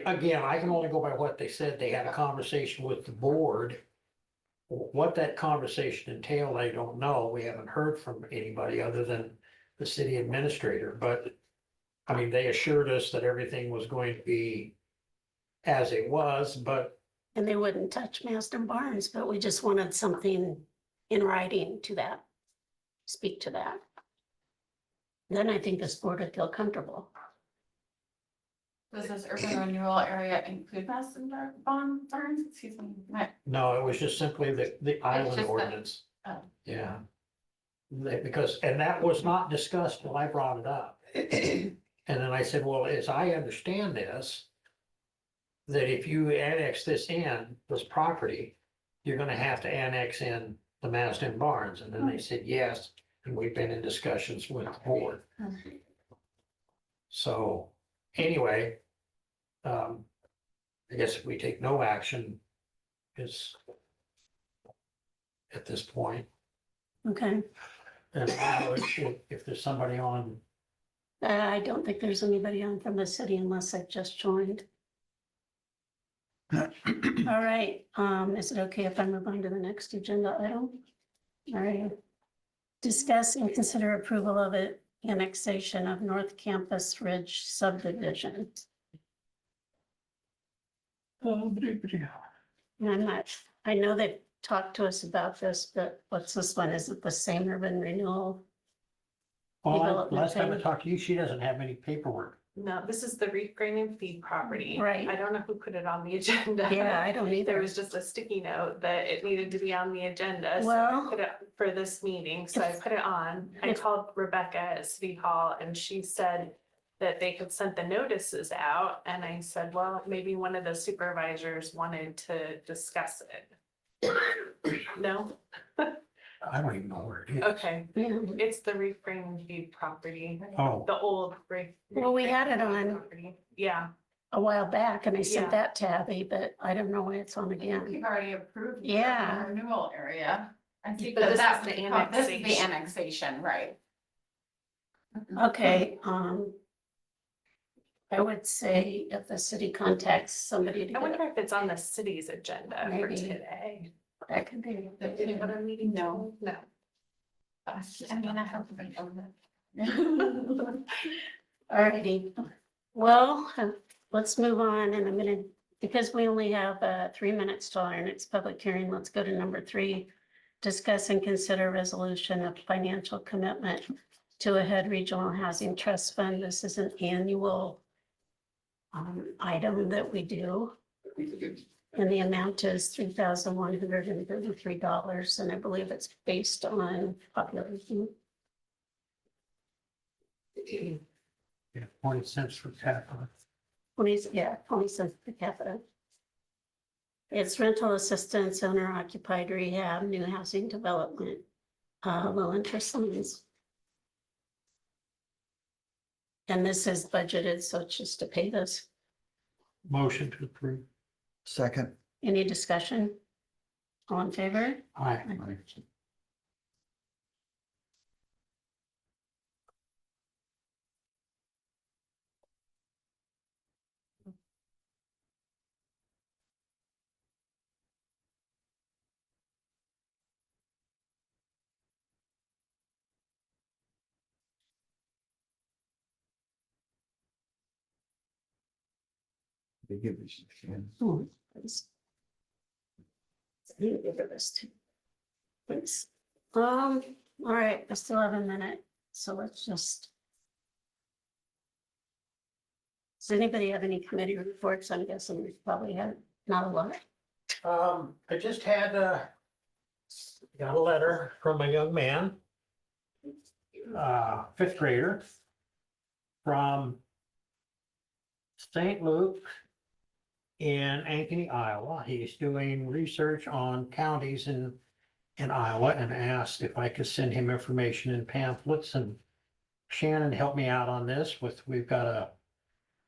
Again, I can only go by what they said. They had a conversation with the board. What that conversation entailed, I don't know. We haven't heard from anybody other than the city administrator, but I mean, they assured us that everything was going to be as it was, but And they wouldn't touch Maston Barnes, but we just wanted something in writing to that, speak to that. Then I think this board would feel comfortable. Does this urban renewal area include Maston Barnes? Excuse me. no, it was just simply the island just the- ordinance. Oh. Yeah. Because, and that was not discussed till I brought it up. And then I said, well, as I understand this, that if you annex this property, you're gonna have to annex in the Maston Barnes. And then they said, yes, and we've been in discussions with the board. So, anyway, I guess if we take no action, is at this point, Okay, and if there's somebody on, I don't think there's anybody on from the city unless I've just joined. All right, is it okay if I move on to the next agenda item? All right. Discuss and consider approval of it, annexation of North Campus Ridge subdivision. And I'm not, I know they've talked to us about this, but what's this one? Is it the same urban renewal? well, Development last time I thing. talked to you, she doesn't have any paperwork. No, this is the reef grain and feed property. Right. I don't know who put it on the agenda. Yeah, I don't There either. was just a sticky note that it needed to be on the agenda, so Well, I put it for this meeting, so I if- put it on. I if- called Rebecca at City Hall and she said that they could send the notices out, and I said, well, maybe one of the supervisors wanted to discuss it. No? I don't even know where it is. Okay, Yeah. it's the reef grain and feed property, Oh, the old reef. Well, we had it on property. Yeah. a while back and I sent Yeah. that to Abby, but I don't know why it's on again. You've already approved. the Yeah. urban renewal area. I think But that this that is was the this is the annexation. annexation, right? Okay, I would say if the city contacts somebody to I wonder get, if it's on the city's agenda for Maybe. today. that could be. Did you go to a meeting? No. No. I mean, I have to be on that. Alrighty, well, let's move on in a minute, because we only have 3 minutes till our next public hearing. Let's go to number 3. Discuss and consider resolution of financial commitment to Ahead Regional Housing Trust Fund. This is an annual item that we do. And the amount is $3,133, and I believe it's based on population. yeah, 20 cents for capita. 20 cents per capita. It's rental assistance, owner occupied rehab, new housing development, low interest loans. And this is budgeted, so it's just to pay this. Motion to approve. Second. Any discussion? All in favor? Aye. They give us a chance. Oh, please. I need to give her this too. Thanks. All right, I still have a minute, so let's just. Does anybody have any committee reports? I'm guessing we probably have not a lot. I just had, got a letter from a young man, 5th grader, from St. Luke in Ankeny, Iowa. He's doing research on counties in Iowa and asked if I could send him information in pamphlets, and Shannon helped me out on this we've got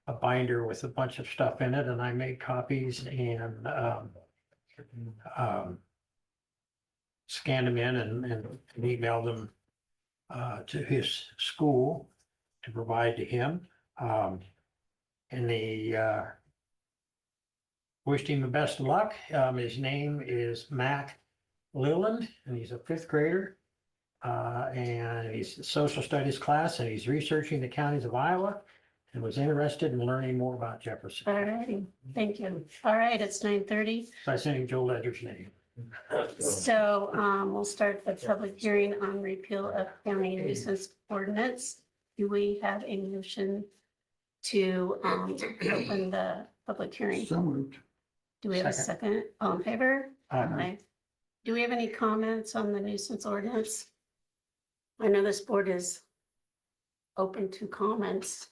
a binder with a bunch of stuff in it, and I made copies, and scanned them in and emailed them to his school to provide to him. And they wished him the best of luck. His name is Mac Leland, and he's a fifth grader. And he's a social studies class, and he's researching the counties of Iowa and was interested in learning more about Jefferson. All righty, thank you. All right, it's 9:30. So I sent him Joe Ledger's name. So we'll start the public hearing on repeal of county nuisance ordinance. Do we have a motion to open the public hearing? So moved. Do we have a second? All in favor? Aye. Do we have any comments on the nuisance ordinance? I know this board is open to comments.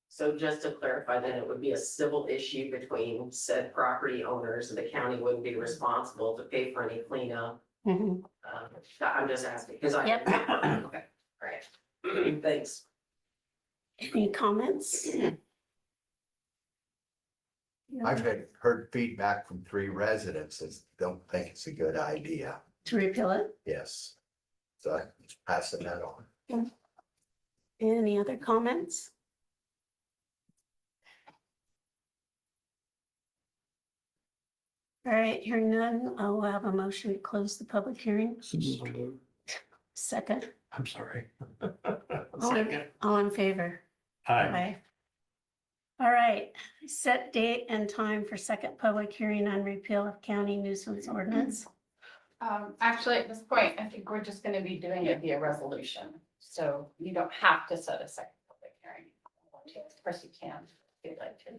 So just to clarify, then it would be a civil issue between said property owners, and the county wouldn't be responsible to pay for any cleanup. Mhm. I'm just asking, because I. Yep. Okay, all right. Thanks. Any comments? I've heard feedback from 3 residents that don't think it's a good idea. To repeal it? Yes. So I'm just passing that on. Any other comments? All right, hearing none, I'll have a motion to close the public hearing. Second, I'm sorry. all in favor? Aye. All right, set date and time for second public hearing on repeal of county nuisance ordinance. Actually, at this point, I think we're just gonna be doing it via resolution, so you don't have to set a second public hearing. Of course, you can, if you'd like to.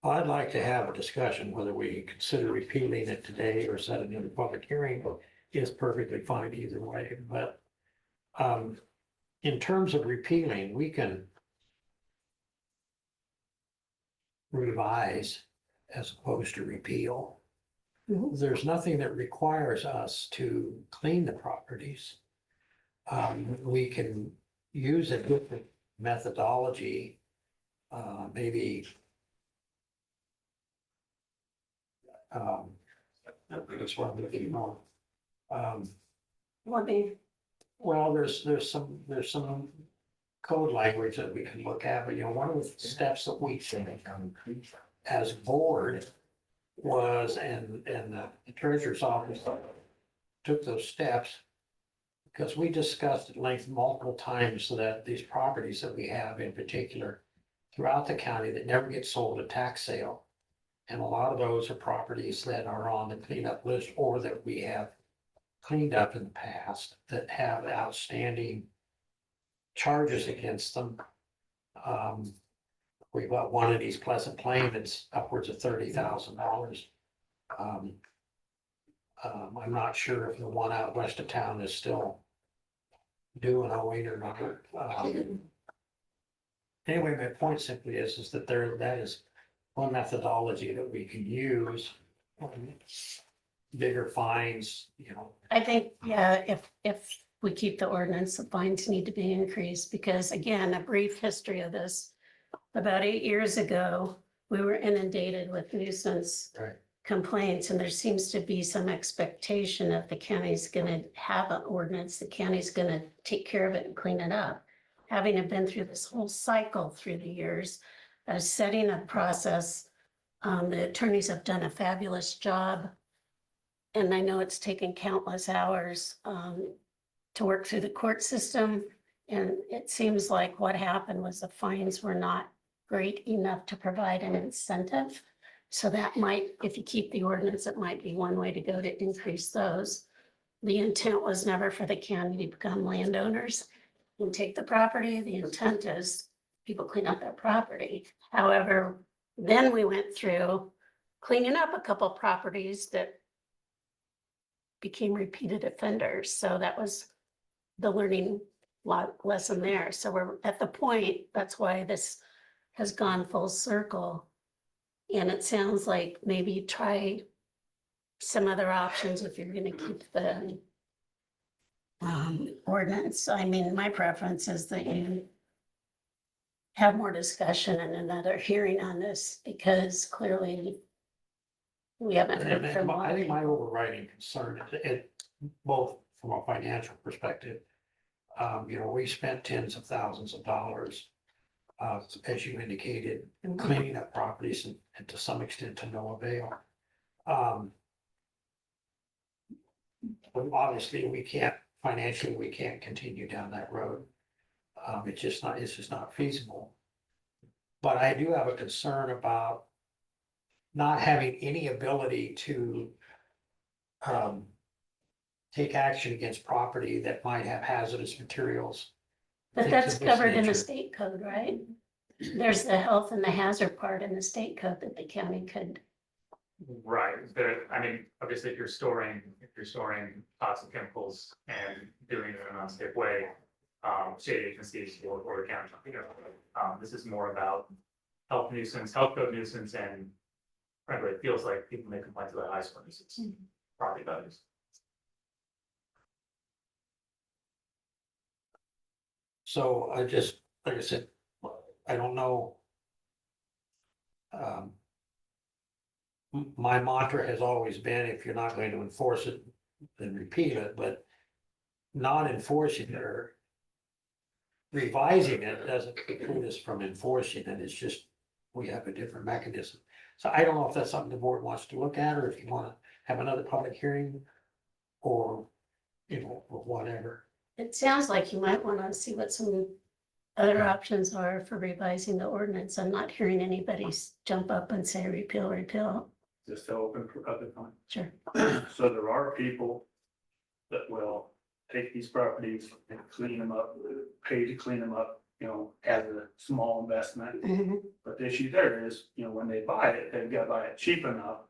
I'd like to have a discussion whether we consider repealing it today or setting in a public hearing is perfectly fine either way, but in terms of repealing, we can revise as opposed to repeal. There's nothing that requires us to clean the properties. We can use a different methodology, maybe that's what I'm looking for. What be? Well, there's some code language that we can look at, but one of the steps that we take as board was, and the treasurer's office took those steps because we discussed at length multiple times that these properties that we have in particular throughout the county that never get sold at tax sale. And a lot of those are properties that are on the cleanup list or that we have cleaned up in the past that have outstanding charges against them. We've got one in East Pleasant Plain that's upwards of $30,000. I'm not sure if the one out west of town is still due and owing or not. Anyway, my point simply is that that is one methodology that we can use. Bigger fines, I think, yeah, if we keep the ordinance, the fines need to be increased because again, a brief history of this. About 8 years ago, we were inundated with nuisance complaints, and there seems to be some expectation that the county's gonna have an ordinance, the county's gonna take care of it and clean it up. Having been through this whole cycle through the years of setting a process, the attorneys have done a fabulous job. And I know it's taken countless hours to work through the court system. And it seems like what happened was the fines were not great enough to provide an incentive. So that might, if you keep the ordinance, it might be one way to go to increase those. The intent was never for the county to become landowners and take the property. The intent is people clean up their property. However, then we went through cleaning up a couple properties that became repeated offenders. So that was the learning lesson there. So we're at the point, that's why this has gone full circle. And it sounds like maybe try some other options if you're gonna keep the ordinance. I mean, my preference is that you have more discussion and another hearing on this, because clearly we haven't heard from a lot I of think my people. overriding concern is both from a financial perspective. We spent tens of thousands of dollars, as you indicated, cleaning up properties and to some extent to no avail. But obviously, financially, we can't continue down that road. It's just not feasible. But I do have a concern about not having any ability to take action against property that might have hazardous materials. But things that's of this covered in the nature. state code, right? There's the health and the hazard part in the state code that the county could, Right, I mean, obviously, if you're storing toxic chemicals and doing it in an unsafe way, state agencies or the county, this is more about health code nuisance, and frankly, it feels like people make complaints about high school nuisance, property values. So like I said, I don't know. My mantra has always been, if you're not going to enforce it, then repeal it, but not enforcing it or revising it doesn't preclude us from enforcing it. It's just, we have a different mechanism. So I don't know if that's something the board wants to look at, or if you want to have another public hearing or, or whatever. it sounds like you might want to see what some other options are for revising the ordinance. I'm not hearing anybody jump up and say repeal. Just to open for public comment. Sure. So there are people that will take these properties and clean them up, pay to clean them up, as a small investment. Mhm. But the issue there is, when they buy it, they've got to buy it cheap enough.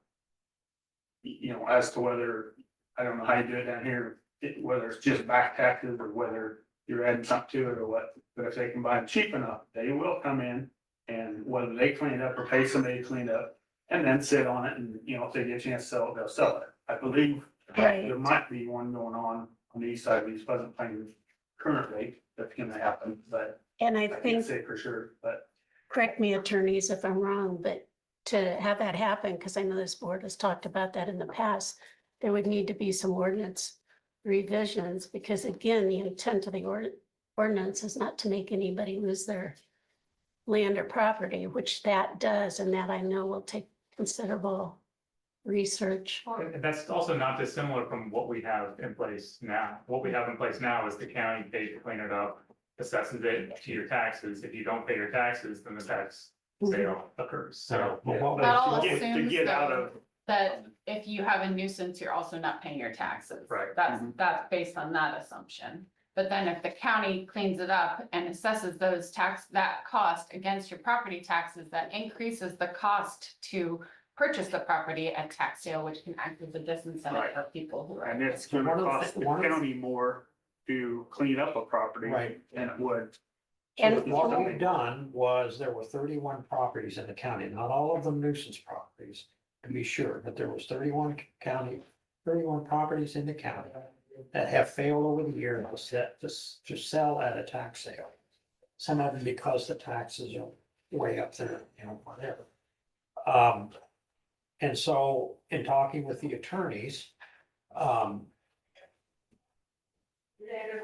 As to whether, I don't know how you do it down here, whether it's just back taxes or whether you're adding something to it or what. But if they can buy it cheap enough, they will come in, and whether they clean it up or pay somebody to clean it up and then sit on it, and if they get a chance to sell it, they'll sell it. I believe Right. there might be one going on the east side of East Pleasant Plains currently that's gonna happen, but And I I can't think, say for sure, but. correct me attorneys if I'm wrong, but to have that happen, because I know this board has talked about that in the past, there would need to be some ordinance revisions, because again, the intent of the ordinance is not to make anybody lose their land or property, which that does, and that I know will take considerable research. And that's also not dissimilar from what we have in place now. What we have in place now is the county pays to clean it up, assesses it to your taxes. If you don't pay your taxes, then the tax sale occurs, so. That all To assumes get out though, of, that if you have a nuisance, you're also not paying your taxes. Right. That's based on that assumption. But then if the county cleans it up and assesses that cost against your property taxes, that increases the cost to purchase the property at tax sale, which can act as a disincentive Right. for people who are. and it's gonna One of the cost the thi- one of the- county more to clean up a property Right. than it would. And What we've done was, there were 31 properties in the county, not all of them nuisance properties, to be sure, but there was 31 properties in the county that have failed over the year to sell at a tax sale. Some of them because the taxes are way up there, whatever. And so in talking with the attorneys, I've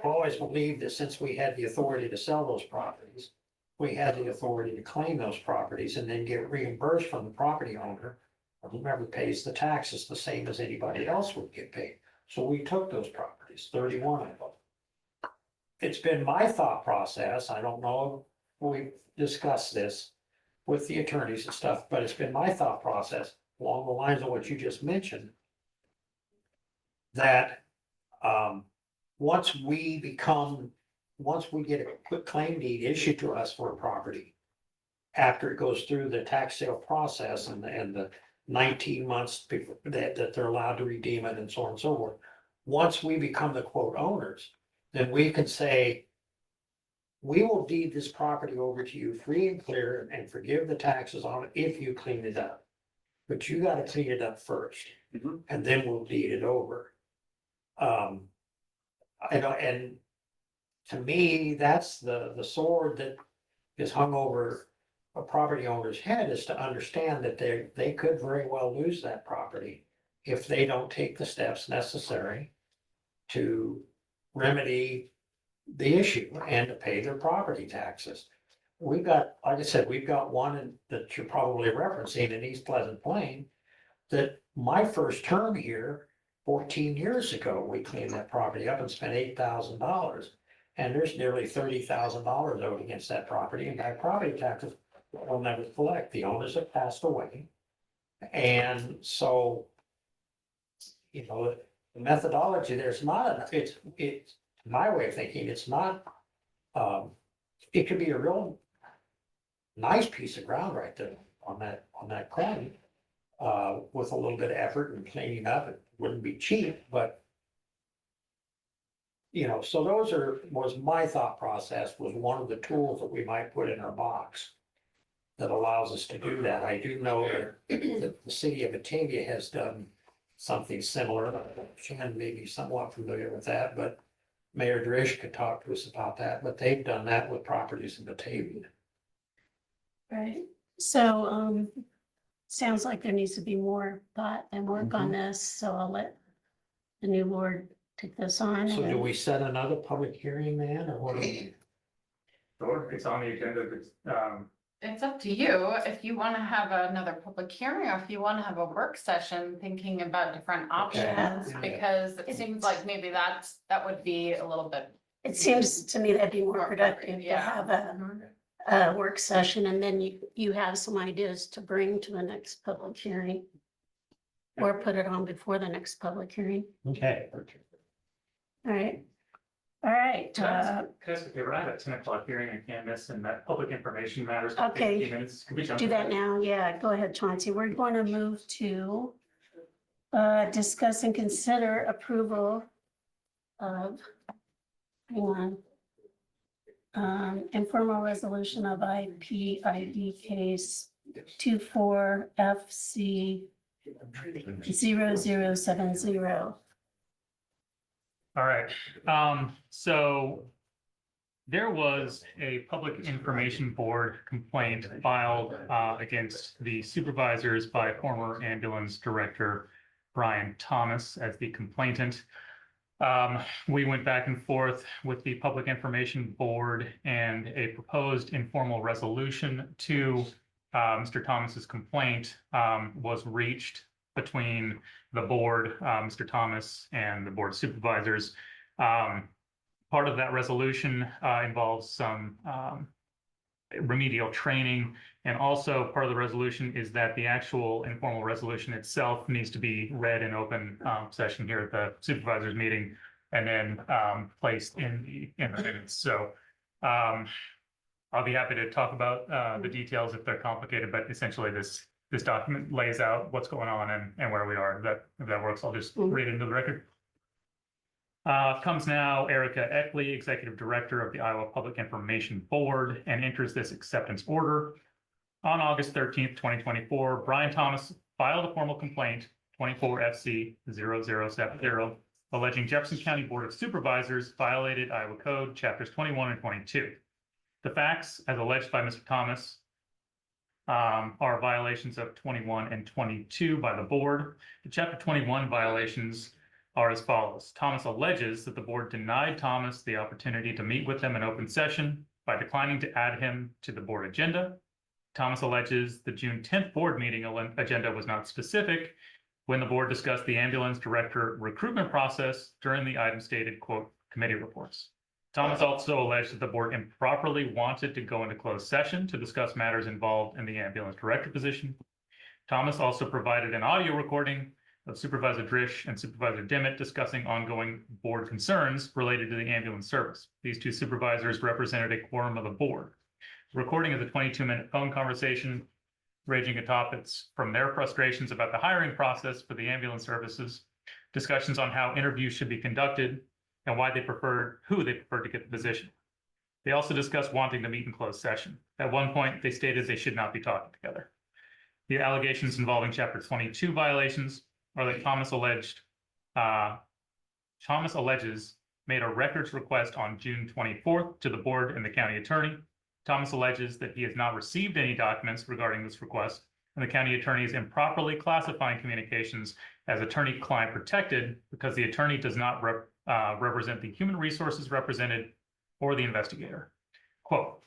always believed that since we had the authority to sell those properties, we had the authority to claim those properties and then get reimbursed from the property owner, or whoever pays the taxes, the same as anybody else would get paid. So we took those properties, 31 of them. It's been my thought process, I don't know if we've discussed this with the attorneys and stuff, but it's been my thought process along the lines of what you just mentioned, that once we get a quick claim deed issued to us for a property, after it goes through the tax sale process and the 19 months before that they're allowed to redeem it and so on and so forth. Once we become the quote owners, then we can say, we will deed this property over to you free and clear and forgive the taxes on it if you clean it up. But you gotta clean it up first, Mhm. and then we'll deed it over. And to me, that's the sword that is hung over a property owner's head is to understand that they could very well lose that property if they don't take the steps necessary to remedy the issue and to pay their property taxes. We've got, like I said, we've got one that you're probably referencing in East Pleasant Plain, that my first term here, 14 years ago, we cleaned that property up and spent $8,000. And there's nearly $30,000 owed against that property, and that property taxes will never collect. The owners have passed away. And so, you know, the methodology, there's not, it's my way of thinking, it's not, it could be a real nice piece of ground right there on that corner. With a little bit of effort and cleaning up, it wouldn't be cheap, but you know, so was my thought process, was one of the tools that we might put in our box that allows us to do that. I do know that the city of Batavia has done something similar. Shannon may be somewhat familiar with that, but Mayor Drish could talk to us about that, but they've done that with properties in Batavia. Right, so, sounds like there needs to be more thought and work on this, so I'll let the new board take this on. So do we set another public hearing then, or what do we? Sure, it's on the agenda, it's, It's up to you if you want to have another public hearing or if you want to have a work session thinking about different options, Yeah. because it seems like maybe that would be a little bit. It seems to me that'd be more More productive to yeah. have a work session, and then you have some ideas to bring to the next public hearing. Or put it on before the next public hearing. Okay. All right. All right, Could I ask if we're at a 10 o'clock hearing in Canvas and that public information matters? for Okay. 15 minutes? Could we jump do to that now. Yeah, go ahead, Chauncey. We're going to move to discuss and consider approval of, hang on, informal resolution of IPID case 24FC 0070. All right, so there was a public information board complaint filed against the supervisors by former ambulance director Brian Thomas as the complainant. We went back and forth with the public information board, and a proposed informal resolution to Mr. Thomas's complaint was reached between the board, Mr. Thomas, and the board supervisors. Part of that resolution involves some remedial training, and also part of the resolution is that the actual informal resolution itself needs to be read in open session here at the supervisors meeting, and then placed in the minutes. So I'll be happy to talk about the details if they're complicated, but essentially this document lays out what's going on and where we are. If that works, I'll just read into the record. Comes now Erica Eckley, Executive Director of the Iowa Public Information Board, and enters this acceptance order. On August 13th, 2024, Brian Thomas filed a formal complaint, 24 FC 0070, alleging Jefferson County Board of Supervisors violated Iowa Code Chapters 21 and 22. The facts, as alleged by Mr. Thomas, are violations of 21 and 22 by the board. The Chapter 21 violations are as follows. Thomas alleges that the board denied Thomas the opportunity to meet with him in open session by declining to add him to the board agenda. Thomas alleges the June 10th board meeting agenda was not specific when the board discussed the ambulance director recruitment process during the item stated, quote, committee reports. Thomas also alleged that the board improperly wanted to go into closed session to discuss matters involved in the ambulance director position. Thomas also provided an audio recording of Supervisor Drish and Supervisor Dimmitt discussing ongoing board concerns related to the ambulance service. These two supervisors represented a quorum of the board. The recording of the 22-minute phone conversation ranging at topics from their frustrations about the hiring process for the ambulance services, discussions on how interviews should be conducted, and who they preferred to get the position. They also discussed wanting to meet in closed session. At one point, they stated they should not be talking together. The allegations involving Chapter 22 violations are that Thomas alleges made a records request on June 24th to the board and the county attorney. Thomas alleges that he has not received any documents regarding this request, and the county attorney is improperly classifying communications as attorney-client protected because the attorney does not represent the human resources represented or the investigator. Quote,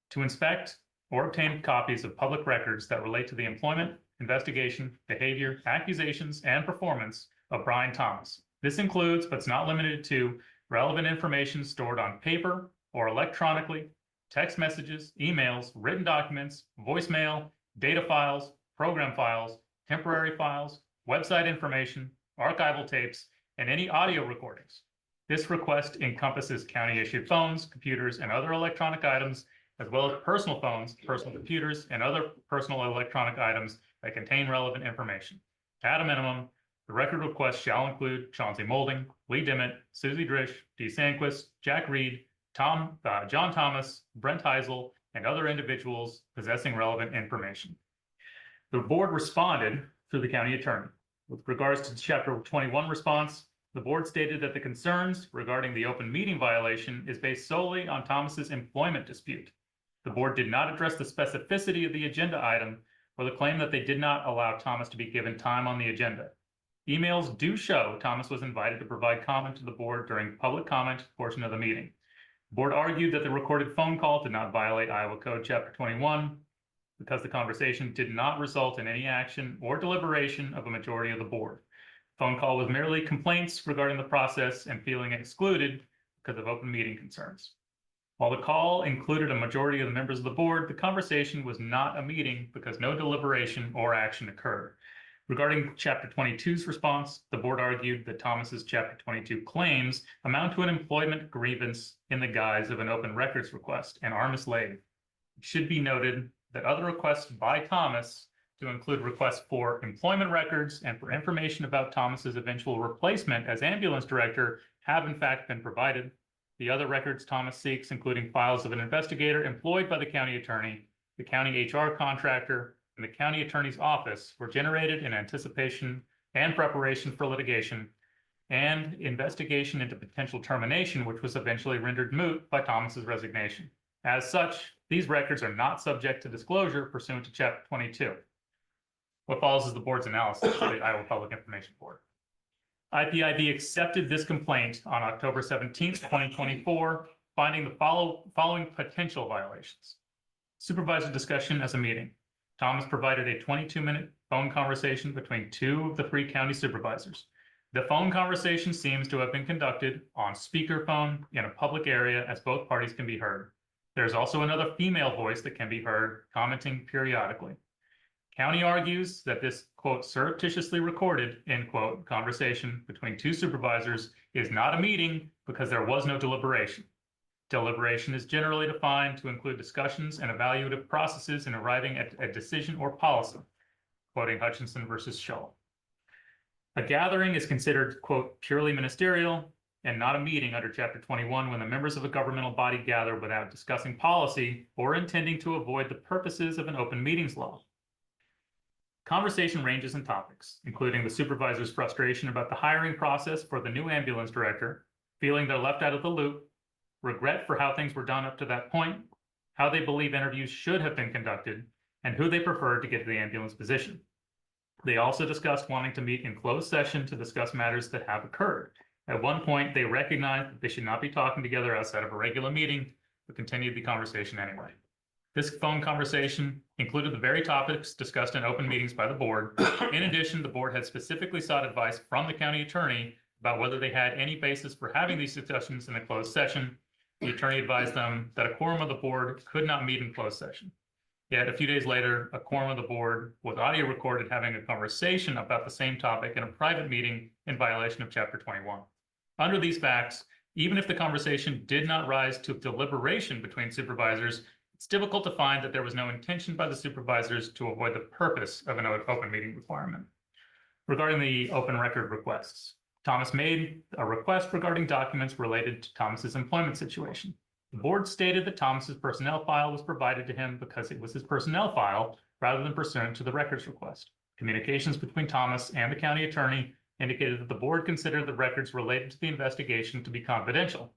to inspect or obtain copies of public records that relate to the employment, investigation, behavior, accusations, and performance of Brian Thomas. This includes, but is not limited to, relevant information stored on paper or electronically, text messages, emails, written documents, voicemail, data files, program files, temporary files, website information, archival tapes, and any audio recordings. This request encompasses county-issued phones, computers, and other electronic items, as well as personal phones, personal computers, and other personal electronic items that contain relevant information. At a minimum, the record request shall include Chauncey Molding, Lee Dimmitt, Susie Drish, Dee Sandquist, Jack Reed, John Thomas, Brent Heisel, and other individuals possessing relevant information. The board responded through the county attorney. With regards to Chapter 21 response, the board stated that the concerns regarding the open meeting violation is based solely on Thomas's employment dispute. The board did not address the specificity of the agenda item or the claim that they did not allow Thomas to be given time on the agenda. Emails do show Thomas was invited to provide comment to the board during public comment portion of the meeting. The board argued that the recorded phone call did not violate Iowa Code Chapter 21 because the conversation did not result in any action or deliberation of a majority of the board. The phone call was merely complaints regarding the process and feeling excluded because of open meeting concerns. While the call included a majority of the members of the board, the conversation was not a meeting because no deliberation or action occurred. Regarding Chapter 22's response, the board argued that Thomas's Chapter 22 claims amount to an employment grievance in the guise of an open records request and are mislaid. It should be noted that other requests by Thomas to include requests for employment records and for information about Thomas's eventual replacement as ambulance director have in fact been provided. The other records Thomas seeks, including files of an investigator employed by the county attorney, the county HR contractor, and the county attorney's office, were generated in anticipation and preparation for litigation and investigation into potential termination, which was eventually rendered moot by Thomas's resignation. As such, these records are not subject to disclosure pursuant to Chapter 22. What follows is the board's analysis of the Iowa Public Information Board. IPIB accepted this complaint on October 17th, 2024, finding the following potential violations. Supervisor discussion as a meeting. Thomas provided a 22-minute phone conversation between two of the three county supervisors. The phone conversation seems to have been conducted on speakerphone in a public area as both parties can be heard. There's also another female voice that can be heard commenting periodically. County argues that this, quote, surreptitiously recorded, end quote, conversation between two supervisors is not a meeting because there was no deliberation. Deliberation is generally defined to include discussions and evaluative processes in arriving at a decision or policy, quoting Hutchinson versus Shull. A gathering is considered, quote, purely ministerial and not a meeting under Chapter 21 when the members of a governmental body gather without discussing policy or intending to avoid the purposes of an open meetings law. Conversation ranges in topics, including the supervisor's frustration about the hiring process for the new ambulance director, feeling they're left out of the loop, regret for how things were done up to that point, how they believe interviews should have been conducted, and who they preferred to get to the ambulance position. They also discussed wanting to meet in closed session to discuss matters that have occurred. At one point, they recognized that they should not be talking together outside of a regular meeting, but continued the conversation anyway. This phone conversation included the very topics discussed in open meetings by the board. In addition, the board had specifically sought advice from the county attorney about whether they had any basis for having these discussions in a closed session. The attorney advised them that a quorum of the board could not meet in closed session. Yet a few days later, a quorum of the board was audio recorded having a conversation about the same topic in a private meeting in violation of Chapter 21. Under these facts, even if the conversation did not rise to deliberation between supervisors, it's difficult to find that there was no intention by the supervisors to avoid the purpose of an open meeting requirement. Regarding the open record requests, Thomas made a request regarding documents related to Thomas's employment situation. The board stated that Thomas's personnel file was provided to him because it was his personnel file rather than pursuant to the records request. Communications between Thomas and the county attorney indicated that the board considered the records related to the investigation to be confidential.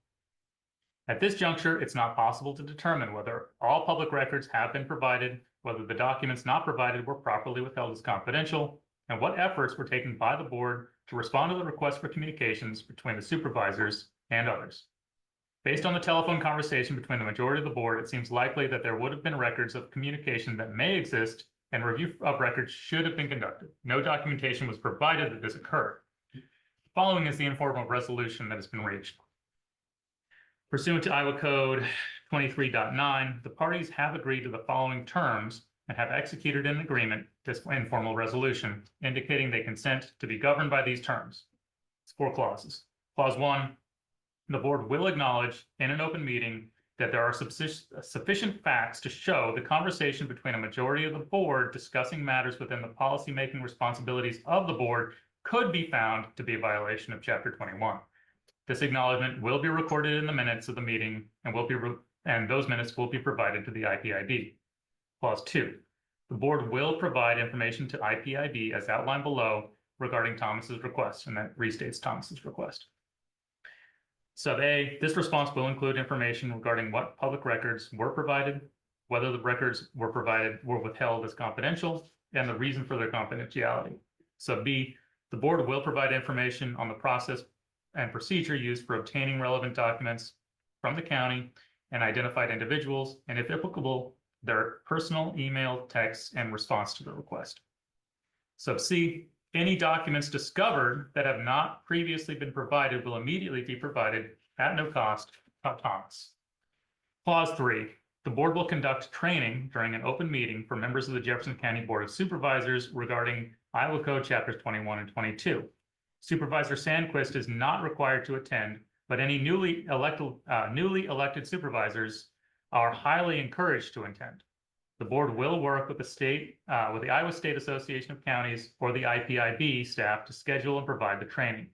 At this juncture, it's not possible to determine whether all public records have been provided, whether the documents not provided were properly withheld as confidential, and what efforts were taken by the board to respond to the request for communications between the supervisors and others. Based on the telephone conversation between the majority of the board, it seems likely that there would have been records of communication that may exist, and review of records should have been conducted. No documentation was provided that this occurred. Following is the informal resolution that has been reached. Pursuant to Iowa Code 23.9, the parties have agreed to the following terms and have executed an agreement, this informal resolution, indicating they consent to be governed by these terms. It's 4 clauses. Clause 1, the board will acknowledge in an open meeting that there are sufficient facts to show the conversation between a majority of the board discussing matters within the policymaking responsibilities of the board could be found to be a violation of Chapter 21. This acknowledgement will be recorded in the minutes of the meeting and those minutes will be provided to the IPIB. Clause 2, the board will provide information to IPIB as outlined below regarding Thomas's request, and that restates Thomas's request. Sub A, this response will include information regarding what public records were provided, whether the records were provided were withheld as confidential, and the reason for their confidentiality. Sub B, the board will provide information on the process and procedure used for obtaining relevant documents from the county and identified individuals, and if applicable, their personal email, text, and response to the request. Sub C, any documents discovered that have not previously been provided will immediately be provided at no cost to Thomas. Clause 3, the board will conduct training during an open meeting for members of the Jefferson County Board of Supervisors regarding Iowa Code Chapters 21 and 22. Supervisor Sandquist is not required to attend, but any newly elected supervisors are highly encouraged to attend. The board will work with the Iowa State Association of Counties or the IPIB staff to schedule and provide the training.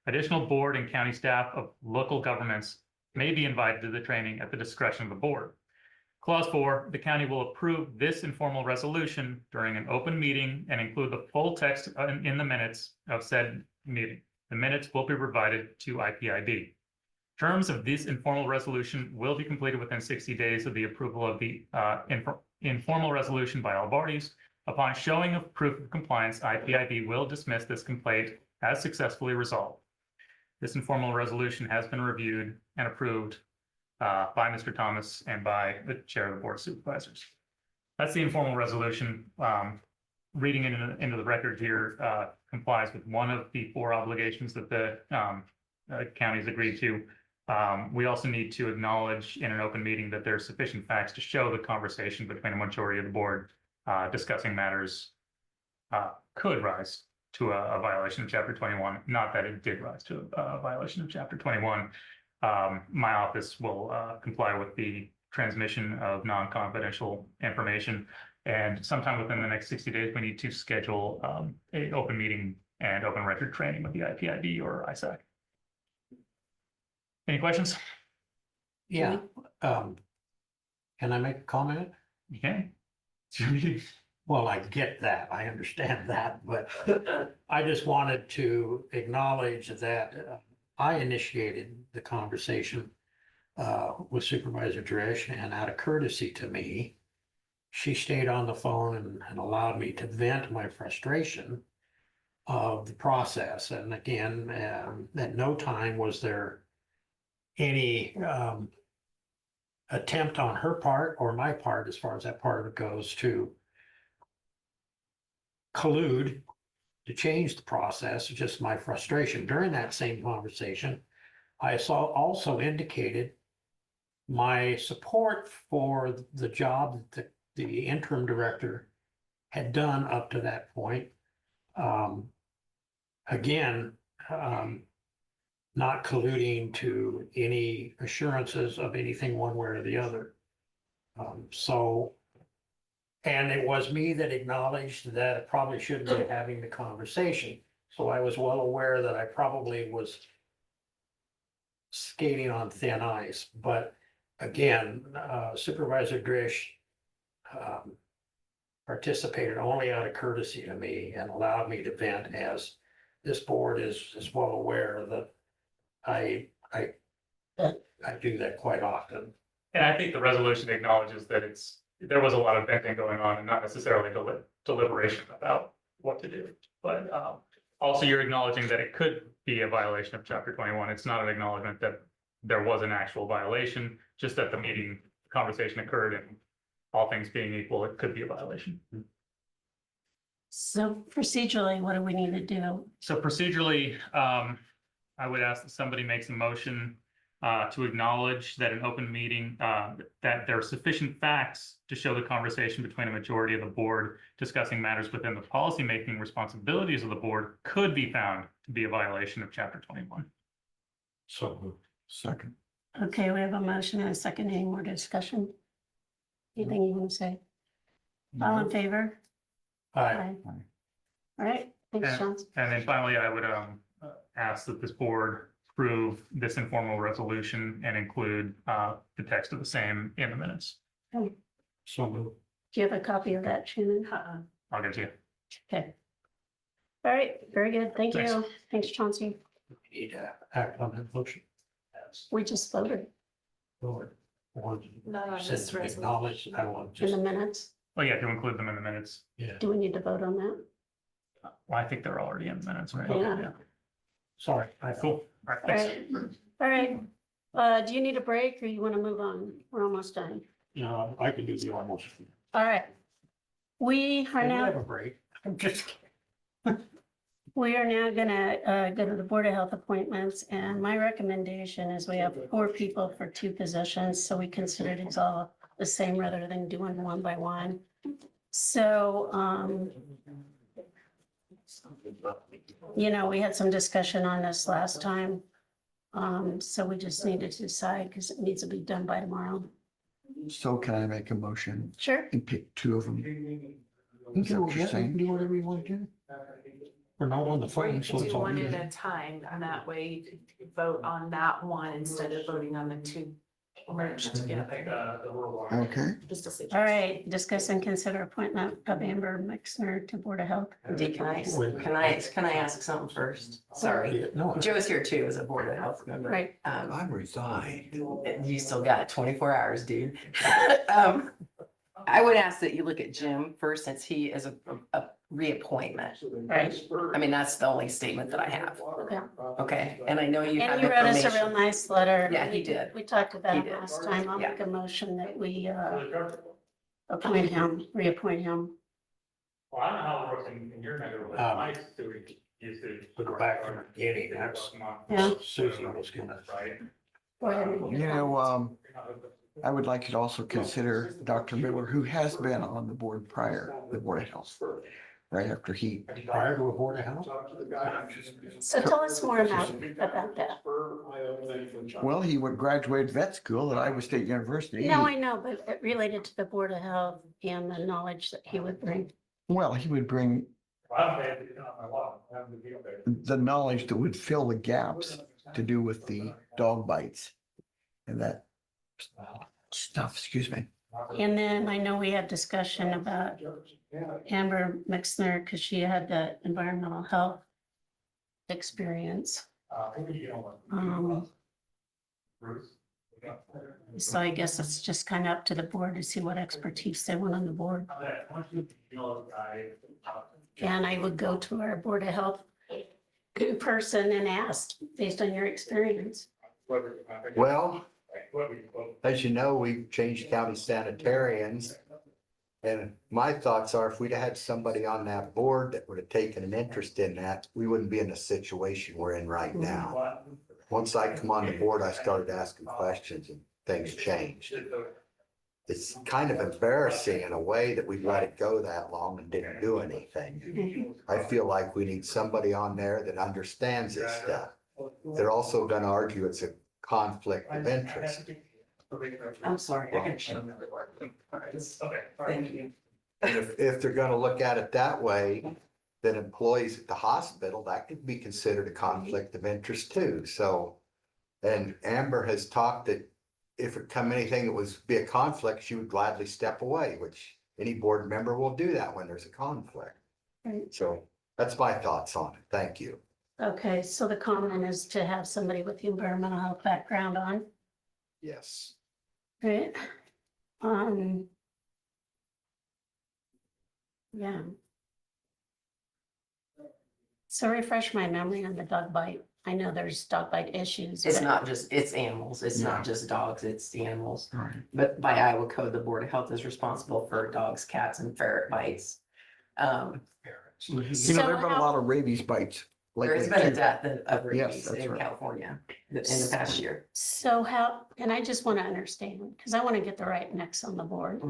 Additional board and county staff of local governments may be invited to the training at the discretion of the board. Clause 4, the county will approve this informal resolution during an open meeting and include the full text in the minutes of said meeting. The minutes will be provided to IPIB. Terms of this informal resolution will be completed within 60 days of the approval of the informal resolution by all parties. Upon showing of proof of compliance, IPIB will dismiss this complaint as successfully resolved. This informal resolution has been reviewed and approved by Mr. Thomas and by the chair of the Board of Supervisors. That's the informal resolution. Reading into the record here complies with one of the 4 obligations that the counties agreed to. We also need to acknowledge in an open meeting that there are sufficient facts to show the conversation between a majority of the board discussing matters could rise to a violation of Chapter 21. Not that it did rise to a violation of Chapter 21. My office will comply with the transmission of non-confidential information. And sometime within the next 60 days, we need to schedule an open meeting and open record training with the IPIB or ISAC. Any questions? Yeah, can I make a comment? You can. Well, I get that, I understand that, but I just wanted to acknowledge that I initiated the conversation with Supervisor Drish, and out of courtesy to me, she stayed on the phone and allowed me to vent my frustration of the process. And again, at no time was there any attempt on her part or my part, as far as that part of it goes, to collude to change the process. Just my frustration. During that same conversation, I also indicated my support for the job that the interim director had done up to that point. Again, not colluding to any assurances of anything one way or the other. And it was me that acknowledged that it probably shouldn't be having the conversation. So I was well aware that I probably was skating on thin ice. But again, Supervisor Drish participated only out of courtesy to me and allowed me to vent, as this board is well aware that I I do that quite often. And I think the resolution acknowledges that there was a lot of venting going on and not necessarily deliberation about what to do. But also you're acknowledging that it could be a violation of chapter 21. It's not an acknowledgement that there was an actual violation, just that the meeting conversation occurred and all things being equal, it could be a violation. So procedurally, what do we need to do? So procedurally, I would ask that somebody makes a motion to acknowledge that an open meeting, that there are sufficient facts to show the conversation between a majority of the board discussing matters within the policymaking responsibilities of the board could be found to be a violation of chapter 21. So moved. Second. Okay, we have a motion and a second. Any more discussion? Anything you want to say? All in favor? Aye. All right, thanks, And- John. And then finally, I would ask that this board approve this informal resolution and include the text of the same in the minutes. So moved. Do you have a copy of that, Shannon? I'll get to you. Okay. All right, very good. Thank Thanks. you. Thanks, Chauncey. Need to act on that motion. We just voted Not on this resolution. Acknowledge, I want in just, the minutes. Oh, yeah, to include them in the minutes. yeah, Do we need to vote on that? Well, I think they're already in the minutes, right? Yeah. sorry. Cool. All right, All thanks. right. All right. Do you need a break or you want to move on? We're almost done. No, I can do the almost. All right. We are Can we have now, a break? I'm just. we are now gonna go to the Board of Health appointments, and my recommendation is we have 4 people for 2 positions, so we consider these all the same rather than doing one by one. So, you know, we had some discussion on this last time. So we just need to decide because it needs to be done by tomorrow. So can I make a motion Sure. and pick 2 of them? Is that what you're saying? Do whatever you want to do. We're not on the Or phone, you so could it's do all one you. at a time, and that way you could vote on that one instead of voting on the 2 merged together. Okay. Just a suggestion. All right, discuss and consider appointment of Amber Mixner to Board of Health. Can I ask something first? Sorry. Yeah, no, Joe's here too as a Board of Health member. Right. I'm resigned. You still got 24 hours, dude. I would ask that you look at Jim first, since he is a reappointment. Right. I mean, that's the only statement that I have. Okay. Okay, and I know you have And you wrote us a real information. nice letter. Yeah, he did. We talked about He it did. last time. I'll Yeah. make a motion that we appoint him, reappoint him. Well, I don't know how it works in your number, but Um, my student used to. we go back from the beginning, that's- Yeah. Susie was gonna. Right. Go ahead. You know, I would like you to also consider Dr. Miller, who has been on the board prior, the Board of Health, right after he. Prior to a Board of Health? So tell us more about that. Well, he would graduate vet school at Iowa State University. No, I know, but it related to the Board of Health and the knowledge that he would bring. Well, he would bring the knowledge that would fill the gaps to do with the dog bites and that stuff, excuse me. And then I know we had discussion about Amber Mixner because she had the environmental health experience. So I guess it's just kind of up to the board to see what expertise they want on the board. And I would go to our Board of Health person and ask, based on your experience. Well, as you know, we've changed county sanitarians. And my thoughts are if we'd had somebody on that board that would have taken an interest in that, we wouldn't be in the situation we're in right now. Once I come on the board, I started asking questions and things changed. It's kind of embarrassing in a way that we let it go that long and didn't do anything. I feel like we need somebody on there that understands this stuff. They're also gonna argue it's a conflict of interest. I'm sorry. I can show them. Thank you. And if they're gonna look at it that way, then employees at the hospital, that could be considered a conflict of interest too, so. And Amber has talked that if it come anything that was be a conflict, she would gladly step away, which any board member will do that when there's a conflict. Right. So that's my thoughts on it, thank you. Okay, so the comment is to have somebody with the environmental health background on, Yes. right? Um. Yeah. So refresh my memory on the dog bite. I know there's dog bite issues. It's but- not just, it's animals, it's Yeah. not just dogs, it's animals. Right. But by Iowa code, the Board of Health is responsible for dogs, cats, and ferret bites. You know, So there've been a how- lot of rabies bites There has lately been a too. death of Yes, rabies that's in right. California in the past year. So how, and I just want to understand, because I want to get the right mix on the board.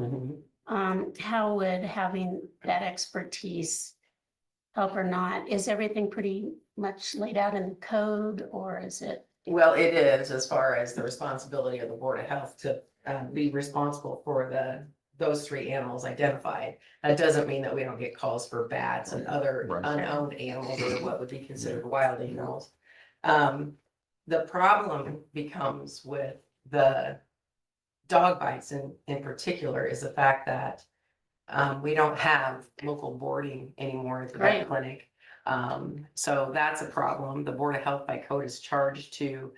How would having that expertise help or not? Is everything pretty much laid out in the code, or is it? Well, it is as far as the responsibility of the Board of Health to be responsible for those three animals identified. That doesn't mean that we don't get calls for bats and other Right. unowned animals or what would be considered wild animals. The problem becomes with the dog bites in particular is the fact that we don't have local boarding anymore at the vet Right. clinic. So that's a problem. The Board of Health by code is charged to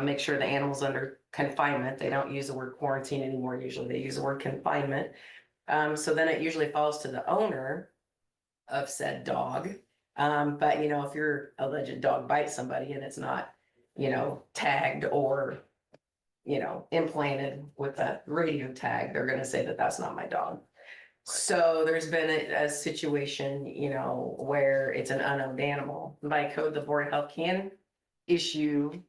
make sure the animal's under confinement. They don't use the word quarantine anymore. Usually they use the word confinement. So then it usually falls to the owner of said dog. But you know, if your alleged dog bites somebody and it's not, you know, tagged or, you know, implanted with a radio tag, they're gonna say that that's not my dog. So there's been a situation, you know, where it's an unowned animal. By code, the Board of Health can issue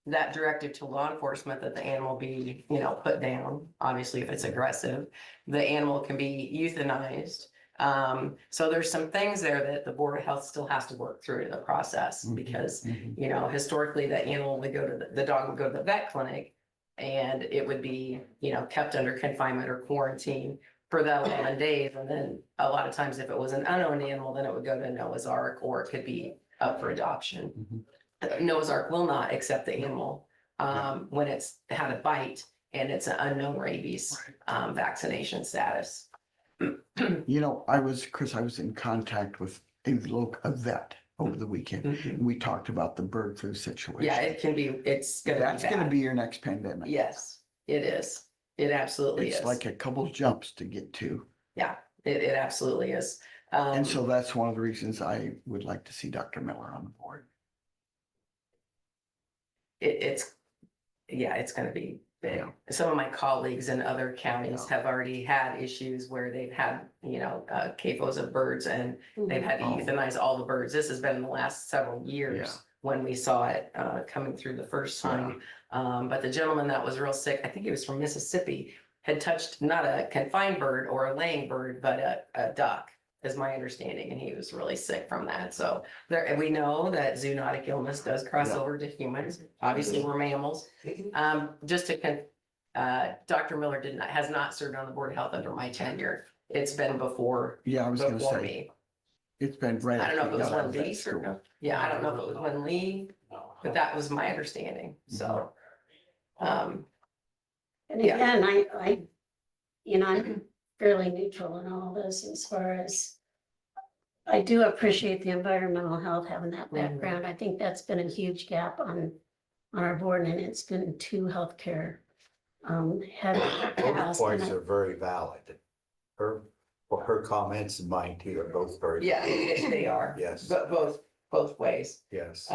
that directive to law enforcement that the animal be, you know, put down. Obviously, if it's aggressive, the animal can be euthanized. So there's some things there that the Board of Health still has to work through the process because, you know, historically, the animal would go to the dog would go to the vet clinic and it would be, you know, kept under confinement or quarantine for that 11 days. And then a lot of times if it was an unowned animal, then it would go to Noah's Ark or it could be up for adoption. Noah's Ark will not accept the animal when it's had a bite and it's an unknown rabies vaccination status. You know, Chris, I was in contact with a vet over the weekend. And we talked about the bird flu situation. Yeah, it can be, it's gonna be That's gonna bad. be your next pandemic. Yes, it is. It absolutely is. It's like a couple jumps to get to. Yeah, it absolutely is. And so that's one of the reasons I would like to see Dr. Miller on the board. It's, yeah, it's gonna be big. Yeah. Some of my colleagues in other counties have already had issues where they've had, you know, CAFOs of birds and they've had to Oh. euthanize all the birds. This has been in the last several Yeah. years when we saw it coming through the first time. But the gentleman that was real sick, I think he was from Mississippi, had touched not a confined bird or a laying bird, but a duck, is my understanding, and he was really sick from that. So there, and we know that zoonotic illness does cross Yeah. over to humans. Obviously, we're mammals. Just to Dr. Miller has not served on the Board of Health under my tenure. It's been before Yeah, I was gonna before say, me. it's been right. I don't know if after it was we got out when of vet Lee school. served. Yeah, I don't know if it was when Lee, but that was my understanding. So. And Yeah. again, you know, I'm fairly neutral in all this as far as I do appreciate the environmental health having that background. I think that's been a huge gap on our board, and it's been two healthcare head. Her points are very valid. Her comments and mine too are both very. Yeah, they are. Yes. But both ways. Yes.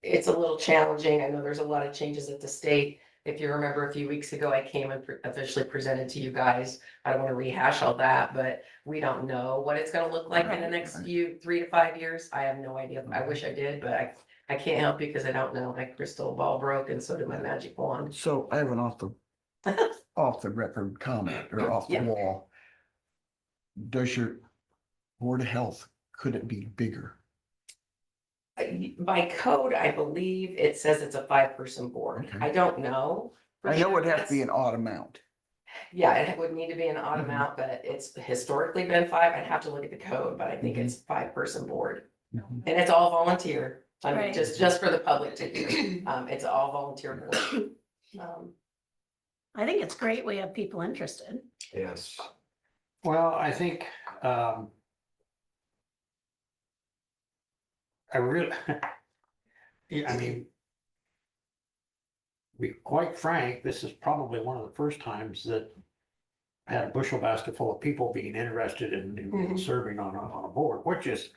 It's a little challenging. I know there's a lot of changes at the state. If you remember a few weeks ago, I came and officially presented to you guys. I don't want to rehash all that, but we don't know what it's gonna look like in the next 3 to 5 years. I have no idea. I wish I did, but I can't help you because I don't know. My crystal ball broke and so did my magic wand. So I have an off the record comment or off the Yeah. wall. Does your Board of Health, could it be bigger? By code, I believe it says it's a 5-person board. Okay. I don't know. for I know sure. it has to be an odd amount. Yeah, it would need to be an odd amount, but it's historically been 5. I'd have to look at the code, but I think it's 5-person board. And it's all volunteer. I mean, Right. just for the public to hear. It's all volunteer board. I think it's great we have people interested. Yes. Well, I think, I really, yeah, I mean, be quite frank, this is probably one of the first times that I had a bushel basket full of people being interested in serving on a board, which is,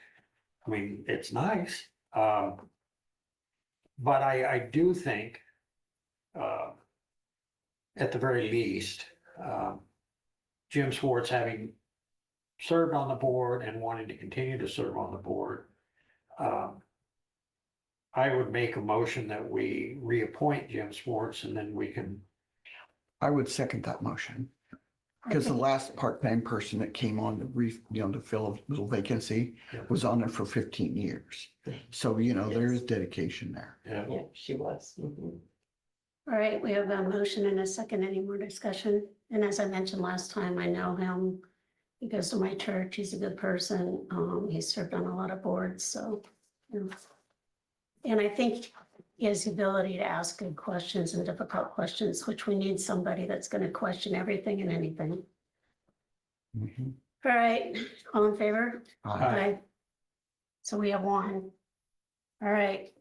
I mean, it's nice. But I do think, at the very least, Jim Swartz having served on the board and wanting to continue to serve on the board, I would make a motion that we reappoint Jim Swartz and then we can. I would second that motion. Because the last part-time person that came on to fill a little vacancy was on there for 15 years. So, there is dedication there. Yeah, she was. All right, we have a motion and a second. Any more discussion? And as I mentioned last time, I know him. He goes to my church. He's a good person. He's served on a lot of boards, so. And I think he has the ability to ask good questions and difficult questions, which we need somebody that's going to question everything and anything. Mhm. All right, all in favor? Aye. So we have one. All right,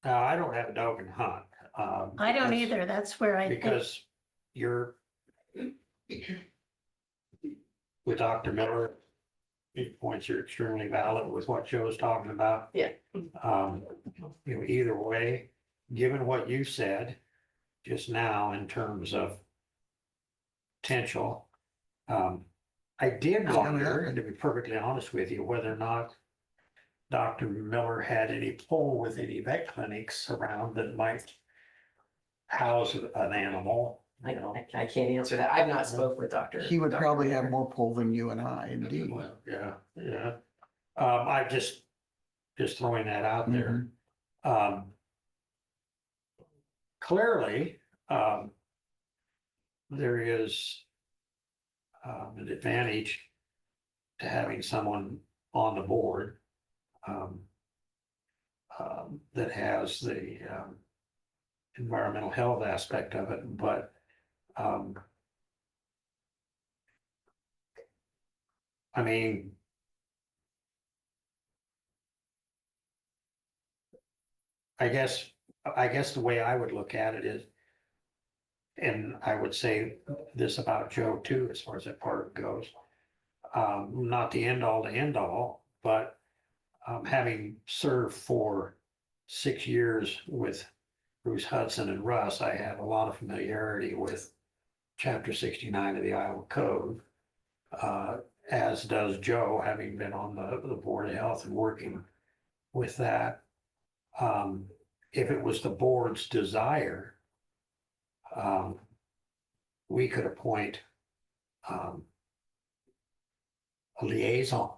I don't have a dog in the hunt. I don't because- either. That's where I think, Because with Dr. Miller, your points are extremely valid with what Joe's talking about. Yeah. Either way, given what you said just now in terms of potential, I did wonder, and to be perfectly honest with you, whether or not Dr. Miller had any pull with any vet clinics around that might house an animal. I can't answer that. I've not spoke with Dr. He would Dr. probably have Miller. more pull than you and I, indeed. Well, yeah. I just throwing that out there. Clearly, there is an advantage to having someone on the board that has the environmental health aspect of it, but I mean, I guess the way I would look at it is, and I would say this about Joe too, as far as that part goes. Not the end all to end all, but having served for 6 years with Bruce Hudson and Russ, I have a lot of familiarity with Chapter 69 of the Iowa Code, as does Joe, having been on the Board of Health and working with that. If it was the board's desire, we could appoint a liaison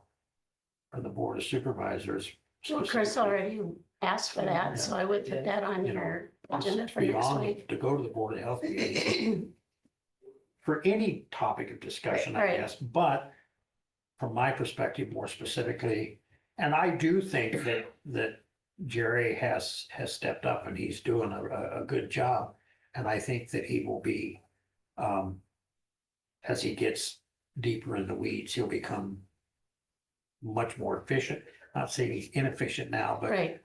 for the Board of Supervisors. well, Chris already asked for that, so I would put that on your agenda for next Beyond week. to go to the Board of Health meeting for any topic of discussion, I Right. guess, but from my perspective, more specifically, and I do think that Jerry has stepped up and he's doing a good job. And I think that he will be, as he gets deeper in the weeds, he'll become much more efficient. Not saying he's inefficient now, but Right.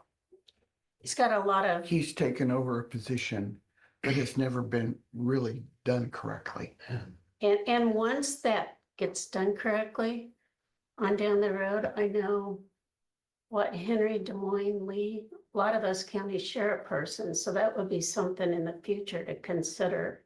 He's got a lot of, He's taken over a position that has never been really done correctly. and once that gets done correctly, on down the road, I know what Henry, Des Moines, Lee, a lot of us county sheriff persons, so that would be something in the future to consider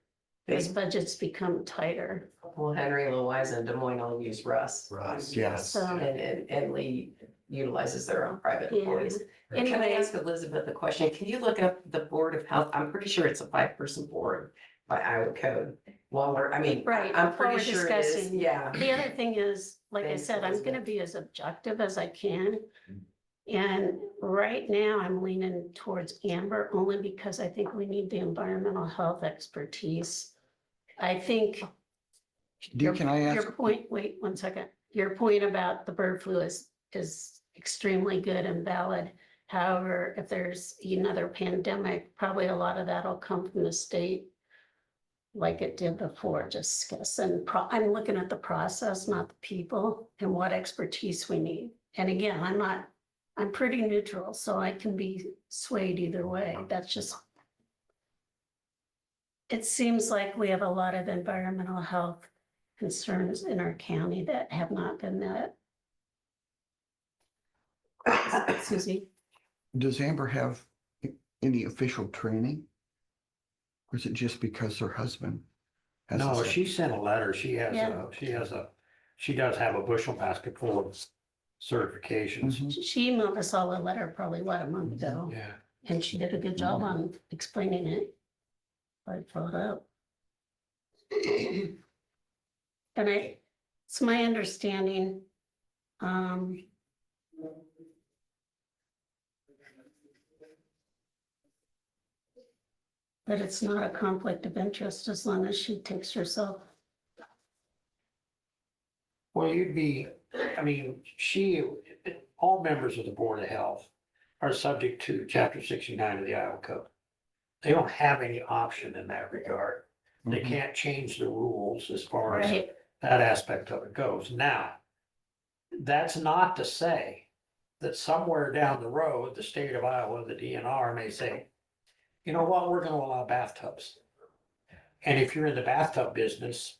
as budgets become tighter. Well, Henry, Louise, and Des Moines all use Russ. Yes. So, And Lee utilizes their own private Yeah. employees. Can I anyway, ask Elizabeth a question? Can you look up the Board of Health? I'm pretty sure it's a 5-person board by Iowa code. While we're, right, I'm while pretty we're sure it is, discussing, yeah. the other thing is, like I Thanks, said, I'm gonna Elizabeth. be as objective as I can. And right now, I'm leaning towards Amber only because I think we need the environmental health expertise. I think Can I ask? your point, wait 1 second, your point about the bird flu is extremely good and valid. However, if there's another pandemic, probably a lot of that'll come from the state. Like it did before, just guess, and I'm looking at the process, not the people, and what expertise we need. And again, I'm pretty neutral, so I can be swayed either way. That's just. It seems like we have a lot of environmental health concerns in our county that have not been met. Susie? Does Amber have any official training? Or is it just because her husband? has No, a- she sent a letter. She has Yeah. she does have a bushel basket full of certifications. Mhm. She emailed us all a letter probably, what, a month ago? Yeah. And she did a good job on explaining it. I followed up. And it's my understanding, that it's not a conflict of interest as long as she takes herself. Well, all members of the Board of Health are subject to Chapter 69 of the Iowa Code. They don't have any option in that regard. They Mhm. can't change the rules as far as Right. that aspect of it goes. Now, that's not to say that somewhere down the road, the state of Iowa, the DNR may say, you know what, we're gonna allow bathtubs. And if you're in the bathtub business,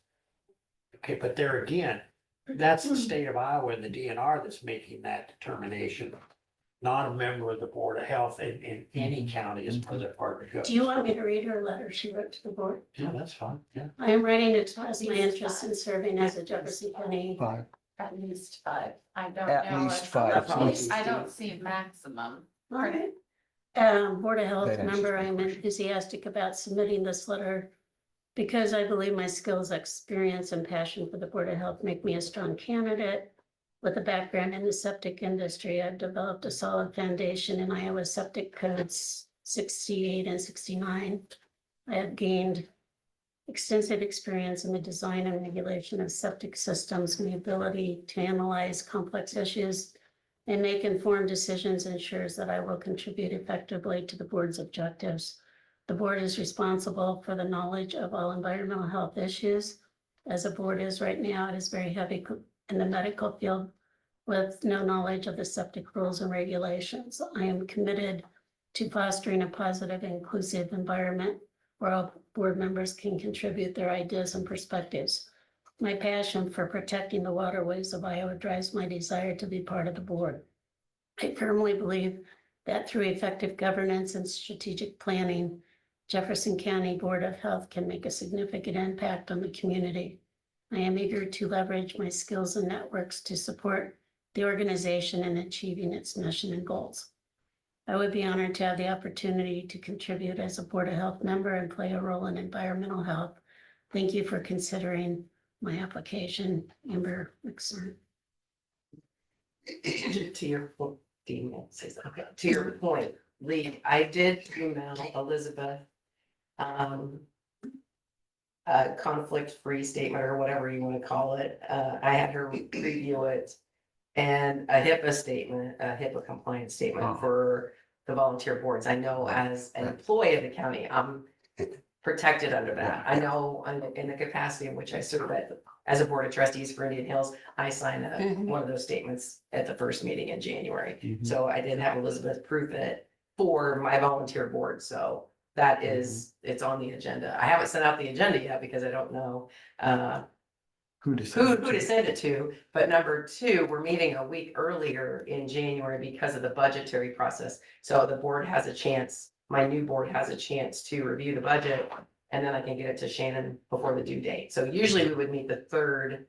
okay, but there again, that's the state of Iowa and the DNR that's making that determination. Not a member of the Board of Health in any county as far as that part goes. Do you want me to read her letter she wrote to the board? Yeah, that's fine, yeah. I am writing to express my interest in serving as a Jefferson County. 5. At least 5. I don't At know. least if- 5. I don't see maximum. All right. Board of Health That answers member, my I am question. enthusiastic about submitting this letter because I believe my skills, experience, and passion for the Board of Health make me a strong candidate. With a background in the septic industry, I've developed a solid foundation in Iowa septic codes 68 and 69. I have gained extensive experience in the design and regulation of septic systems. My ability to analyze complex issues and make informed decisions ensures that I will contribute effectively to the board's objectives. The board is responsible for the knowledge of all environmental health issues. As a board is right now, it is very heavy in the medical field with no knowledge of the septic rules and regulations. I am committed to fostering a positive, inclusive environment where all board members can contribute their ideas and perspectives. My passion for protecting the waterways of Iowa drives my desire to be part of the board. I firmly believe that through effective governance and strategic planning, Jefferson County Board of Health can make a significant impact on the community. I am eager to leverage my skills and networks to support the organization in achieving its mission and goals. I would be honored to have the opportunity to contribute as a Board of Health member and play a role in environmental health. Thank you for considering my application, Amber McCern. To your point, Dean, says, okay, to your point, Lee, I did email Elizabeth. A conflict-free statement or whatever you want to call it. I had her review it. And a HIPAA statement, a HIPAA compliance statement for the volunteer boards. I know as an employee of the county, I'm protected under that. I know in the capacity in which I serve as a board of trustees for Indian Hills, I signed one of those statements at the first meeting in January. So I did have Elizabeth proof it for my volunteer board. So that is, it's on the agenda. I haven't sent out the agenda yet because I don't know Who to who send to it to? send it to. But number 2, we're meeting a week earlier in January because of the budgetary process. So the board has a chance, my new board has a chance to review the budget. And then I can get it to Shannon before the due date. So usually we would meet the 3rd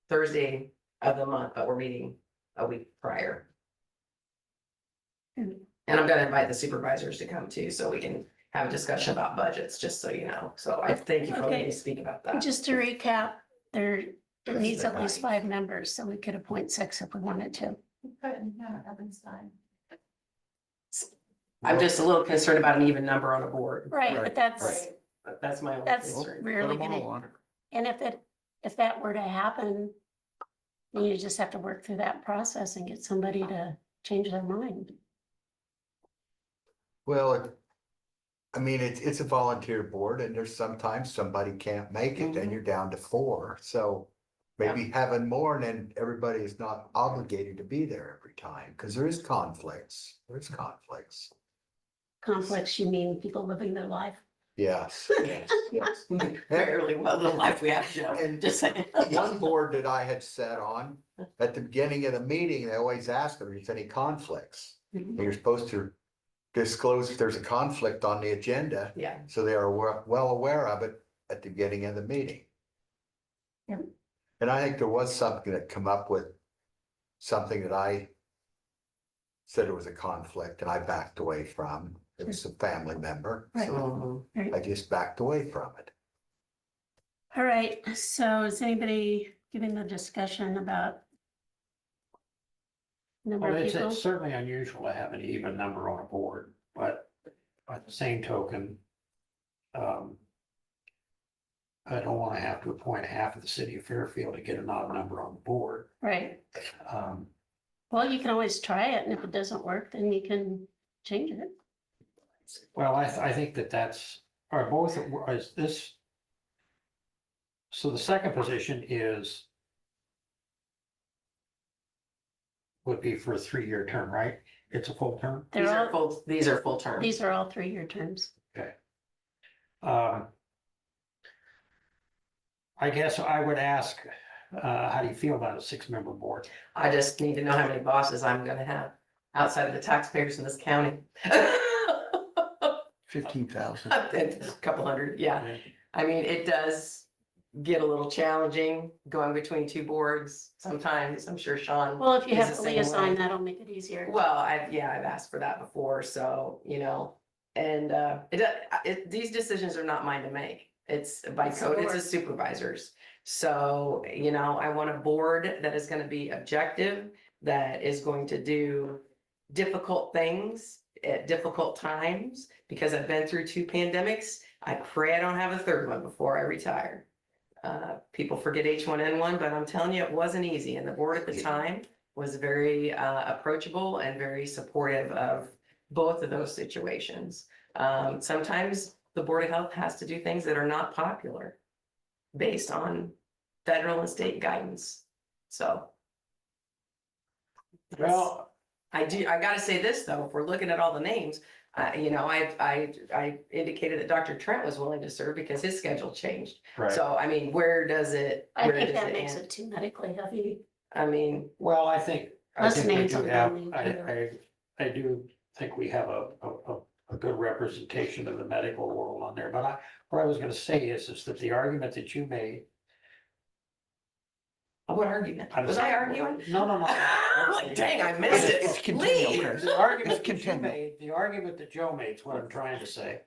Thursday of the month, but we're meeting a week prior. And I'm gonna invite the supervisors to come too, so we can have a discussion about budgets, just so you know. So I thank you for letting me speak about that. Just to recap, there needs at least 5 members, so we could appoint 6 if we wanted to. I'm just a little concerned about an even number on a board. Right, but that's my only that's concern. rarely Put 'em all gonna, on it. and if that were to happen, then you just have to work through that process and get somebody to change their mind. Well, I mean, it's a volunteer board and there's sometimes somebody can't make it and you're down to 4. So Maybe having more and then everybody is not obligated to be there every time, because there is conflicts, there's conflicts. Conflicts, you mean people living their life? Yes, yes. Barely what little life we have, Joe, And just saying. one board that I had sat on, at the beginning of the meeting, they always ask if there's any conflicts. And you're supposed to disclose if there's a conflict on the agenda, Yeah, so they are well aware of it at the beginning of the meeting. Yep. And I think there was something that come up with something that I said it was a conflict and I backed away from. It was a family member, Right. so Right. I just backed away from it. All right, so is anybody giving the discussion about number Well, of it's people? certainly unusual to have an even number on a board, but by the same token, I don't want to have to appoint half of the city of Fairfield to get an odd number on the board. Right, Um, well, you can always try it, and if it doesn't work, then you can change it. Well, I think that's, are both, is this. So the second position would be for a 3-year term, right? It's a full term? They're all, these are full term. these are all 3-year terms. I guess I would ask, how do you feel about a 6-member board? I just need to know how many bosses I'm gonna have outside of the taxpayers in this county. 15,000. A couple hundred, yeah. I mean, it does get a little challenging going between 2 boards sometimes. I'm sure Sean. Well, if you is have the to same reassign, way. that'll make it easier. Well, I've asked for that before, so, and these decisions are not mine to make. It's by It's the code, it's a board. supervisors. So, I want a board that is gonna be objective, that is going to do difficult things at difficult times, because I've been through 2 pandemics. I pray I don't have a 3rd one before I retire. People forget H1N1, but I'm telling you, it wasn't easy, and the board at the time was very approachable and very supportive of both of those situations. Sometimes the Board of Health has to do things that are not popular based on federal and state guidance. So. Well, I gotta say this, though, if we're looking at all the names, I indicated that Dr. Trent was willing to serve because his schedule changed. right. So, I mean, where does it I where think does that it makes end? it too medically heavy. I mean, Well, I think we names do on the have, name, I do think we have a good representation of the medical world on there, but what I was gonna say is that the argument that you made. what argument? Was I arguing? No. I'm like, dang, I missed it. It's continual, Leave. Chris. The argument It's that you continual. made, the argument that Joe made is what I'm trying to say.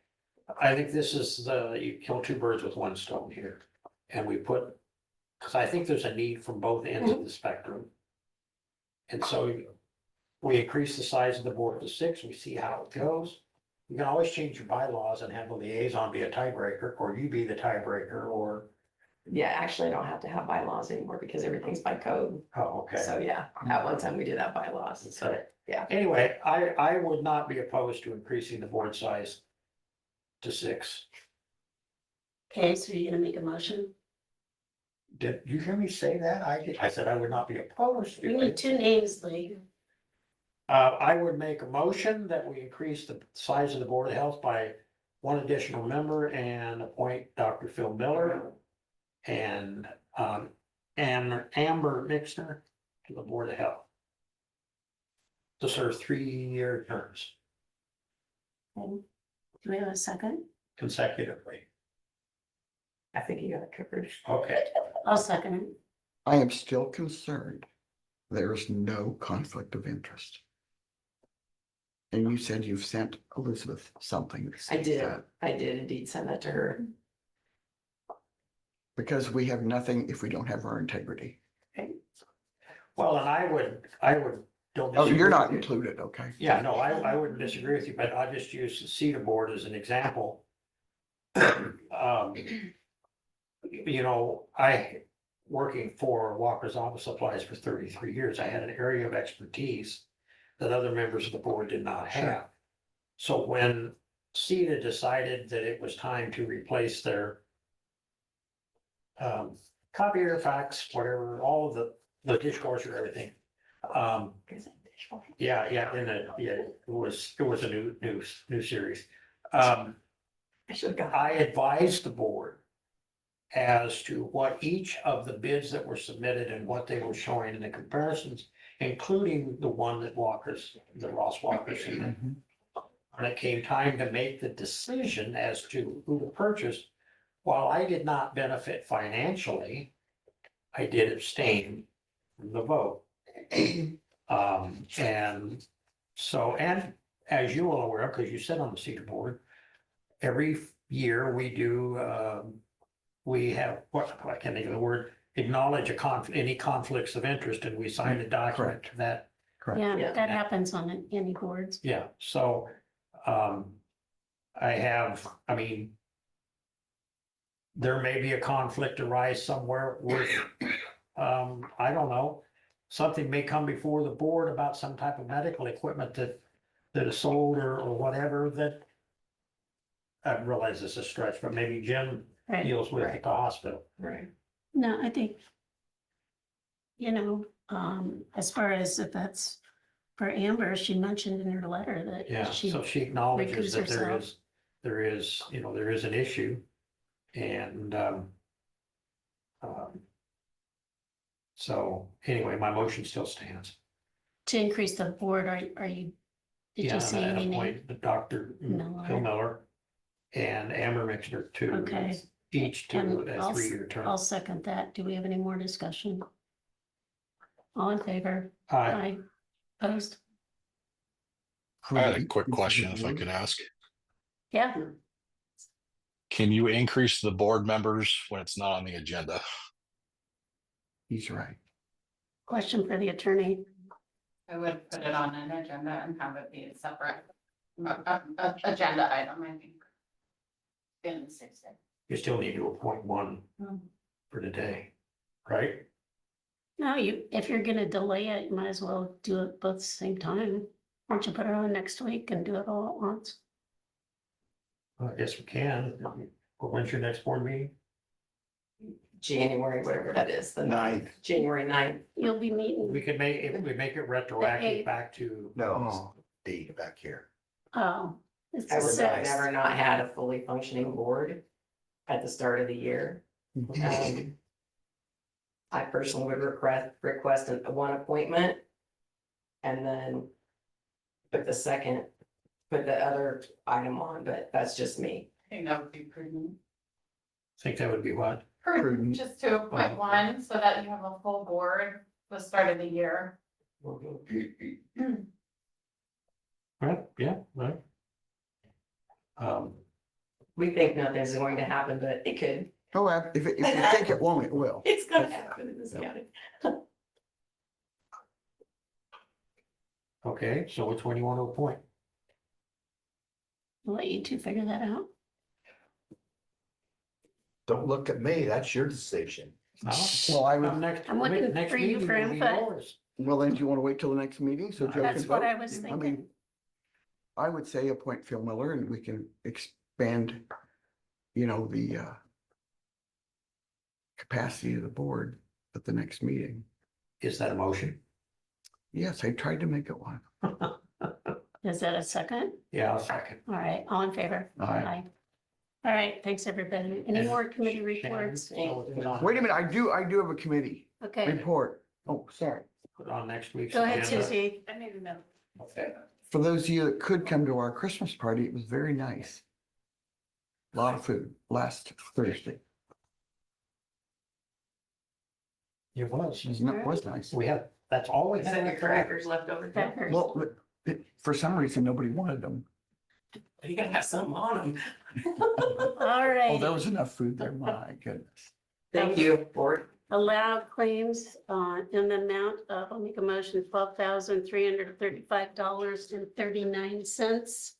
I think this is you kill 2 birds with 1 stone here. And we put, because I think there's a need from both ends of the spectrum. And so we increase the size of the board to 6, we see how it goes. You can always change your bylaws and have the liaison be a tiebreaker, or you be the tiebreaker, or, Yeah, actually, I don't have to have bylaws anymore because everything's by code. oh, okay. So, yeah, at one time we did have bylaws. So, Okay. yeah. Anyway, I would not be opposed to increasing the board size to 6. Okay, so you're gonna make a motion? Did you hear me say that? I said I would not be opposed We to need it. 2 names, Lee. I would make a motion that we increase the size of the Board of Health by 1 additional member and appoint Dr. Phil Miller and Amber Mixner to the Board of Health to serve 3-year terms Okay. Do we have a second? consecutively. I think you got it covered. Okay. I'll second it. I am still concerned. There is no conflict of interest. And you said you've sent Elizabeth something. that I says did. that. I did indeed send that to her. Because we have nothing if we don't have our integrity. Well, and I would, don't. Oh, disagree you're not with you. included, okay? Yeah, no, I wouldn't disagree with you, but I just use the CETA board as an example. I, working for Walker's Office Supplies for 33 years, I had an area of expertise that other members of the board did not have. So when CETA decided that it was time to replace their copier, fax, whatever, all of the dishwasher, everything. Yeah, and it was a new series. I advised the board as to what each of the bids that were submitted and what they were showing in the comparisons, including the one that the Ross Walker submitted. When it came time to make the decision as to who to purchase, while I did not benefit financially, I did abstain from the vote. And so, and as you all aware, because you sit on the Cedar Board, every year we do, we have, what, I can't think of the word, acknowledge any conflicts of interest, and we sign a document that. Correct. Yeah, that happens on any boards. Yeah, so, I mean, there may be a conflict arise somewhere with, I don't know, something may come before the board about some type of medical equipment that is sold or whatever that I realize it's a stretch, but maybe Jim Right. deals with at the hospital. Right. No, I think, as far as if that's for Amber, she mentioned in her letter that Yeah, she, so she acknowledges recused that herself. there is an issue. And, so anyway, my motion still stands. to increase the board, are you, did Yeah, you see and any name? appoint the Dr. Phil Miller and Amber Mixner to Okay. each to And a I'll 3-year term. I'll second that. Do we have any more discussion? All in favor? Aye. Opposed? I had a quick question if I could ask. Yeah, Can you increase the board members when it's not on the agenda? He's right. question for the attorney. I would put it on an agenda and have it be a separate agenda item, I think. In the 6 day. You still need to appoint one for today, right? No, if you're gonna delay it, you might as well do it both at the same time. Why don't you put it on next week and do it all at once? I guess we can. When's your next board meeting? January, whatever that is, the 9th. January 9th. You'll be meeting, We could make it retroactive eighth. back to. No, D back here. oh, it's I the would have 6th. never not had a fully functioning board at the start of the year. I personally would request one appointment. And then put the other item on, but that's just me. I think that would be prudent. Think that would be what? Prudent, just to appoint one so that you have a full board the start of the year. Right, yeah, right. We think nothing's going to happen, but it could. Oh, if you think it won't, it will. It's gonna happen in this county. Okay, so which one do you want to appoint? I'll let you two figure that out. Don't look at me, that's your decision. Well, I would, I'm looking Next for you meeting for will be input. yours. well, then do you want to wait till the next meeting? So Joe can That's what vote? I was I thinking. mean, I would say appoint Phil Miller and we can expand, the capacity of the board at the next meeting. Is that a motion? Yes, I tried to make it one. Is that a second? Yeah, I'll second. All right, all in favor? Aye. All right, thanks, everybody. Any more committee reports? Wait a minute, I do have a committee Okay, report. Oh, sorry. Put on next week's. go ahead, agenda. Susie. I need to know. Okay. For those of you that could come to our Christmas party, it was very nice. A lot of food last Thursday. It was. It was nice. That's all we Is had. that your crackers left over? Crackers. Well, for some reason, nobody wanted them. You gotta have something on them. All Oh, right. there was enough food there, my goodness. Thank you, board. Allowed claims in the amount of, I'll make a motion, $12,335.39.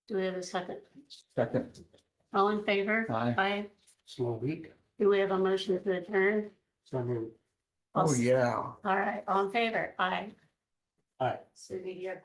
Do we have a second? Second. All in favor? Aye. Aye. Slow week. Do we have a motion to adjourn? So moved. Oh, yeah. All right, all in favor? Aye. Aye. Susie, you have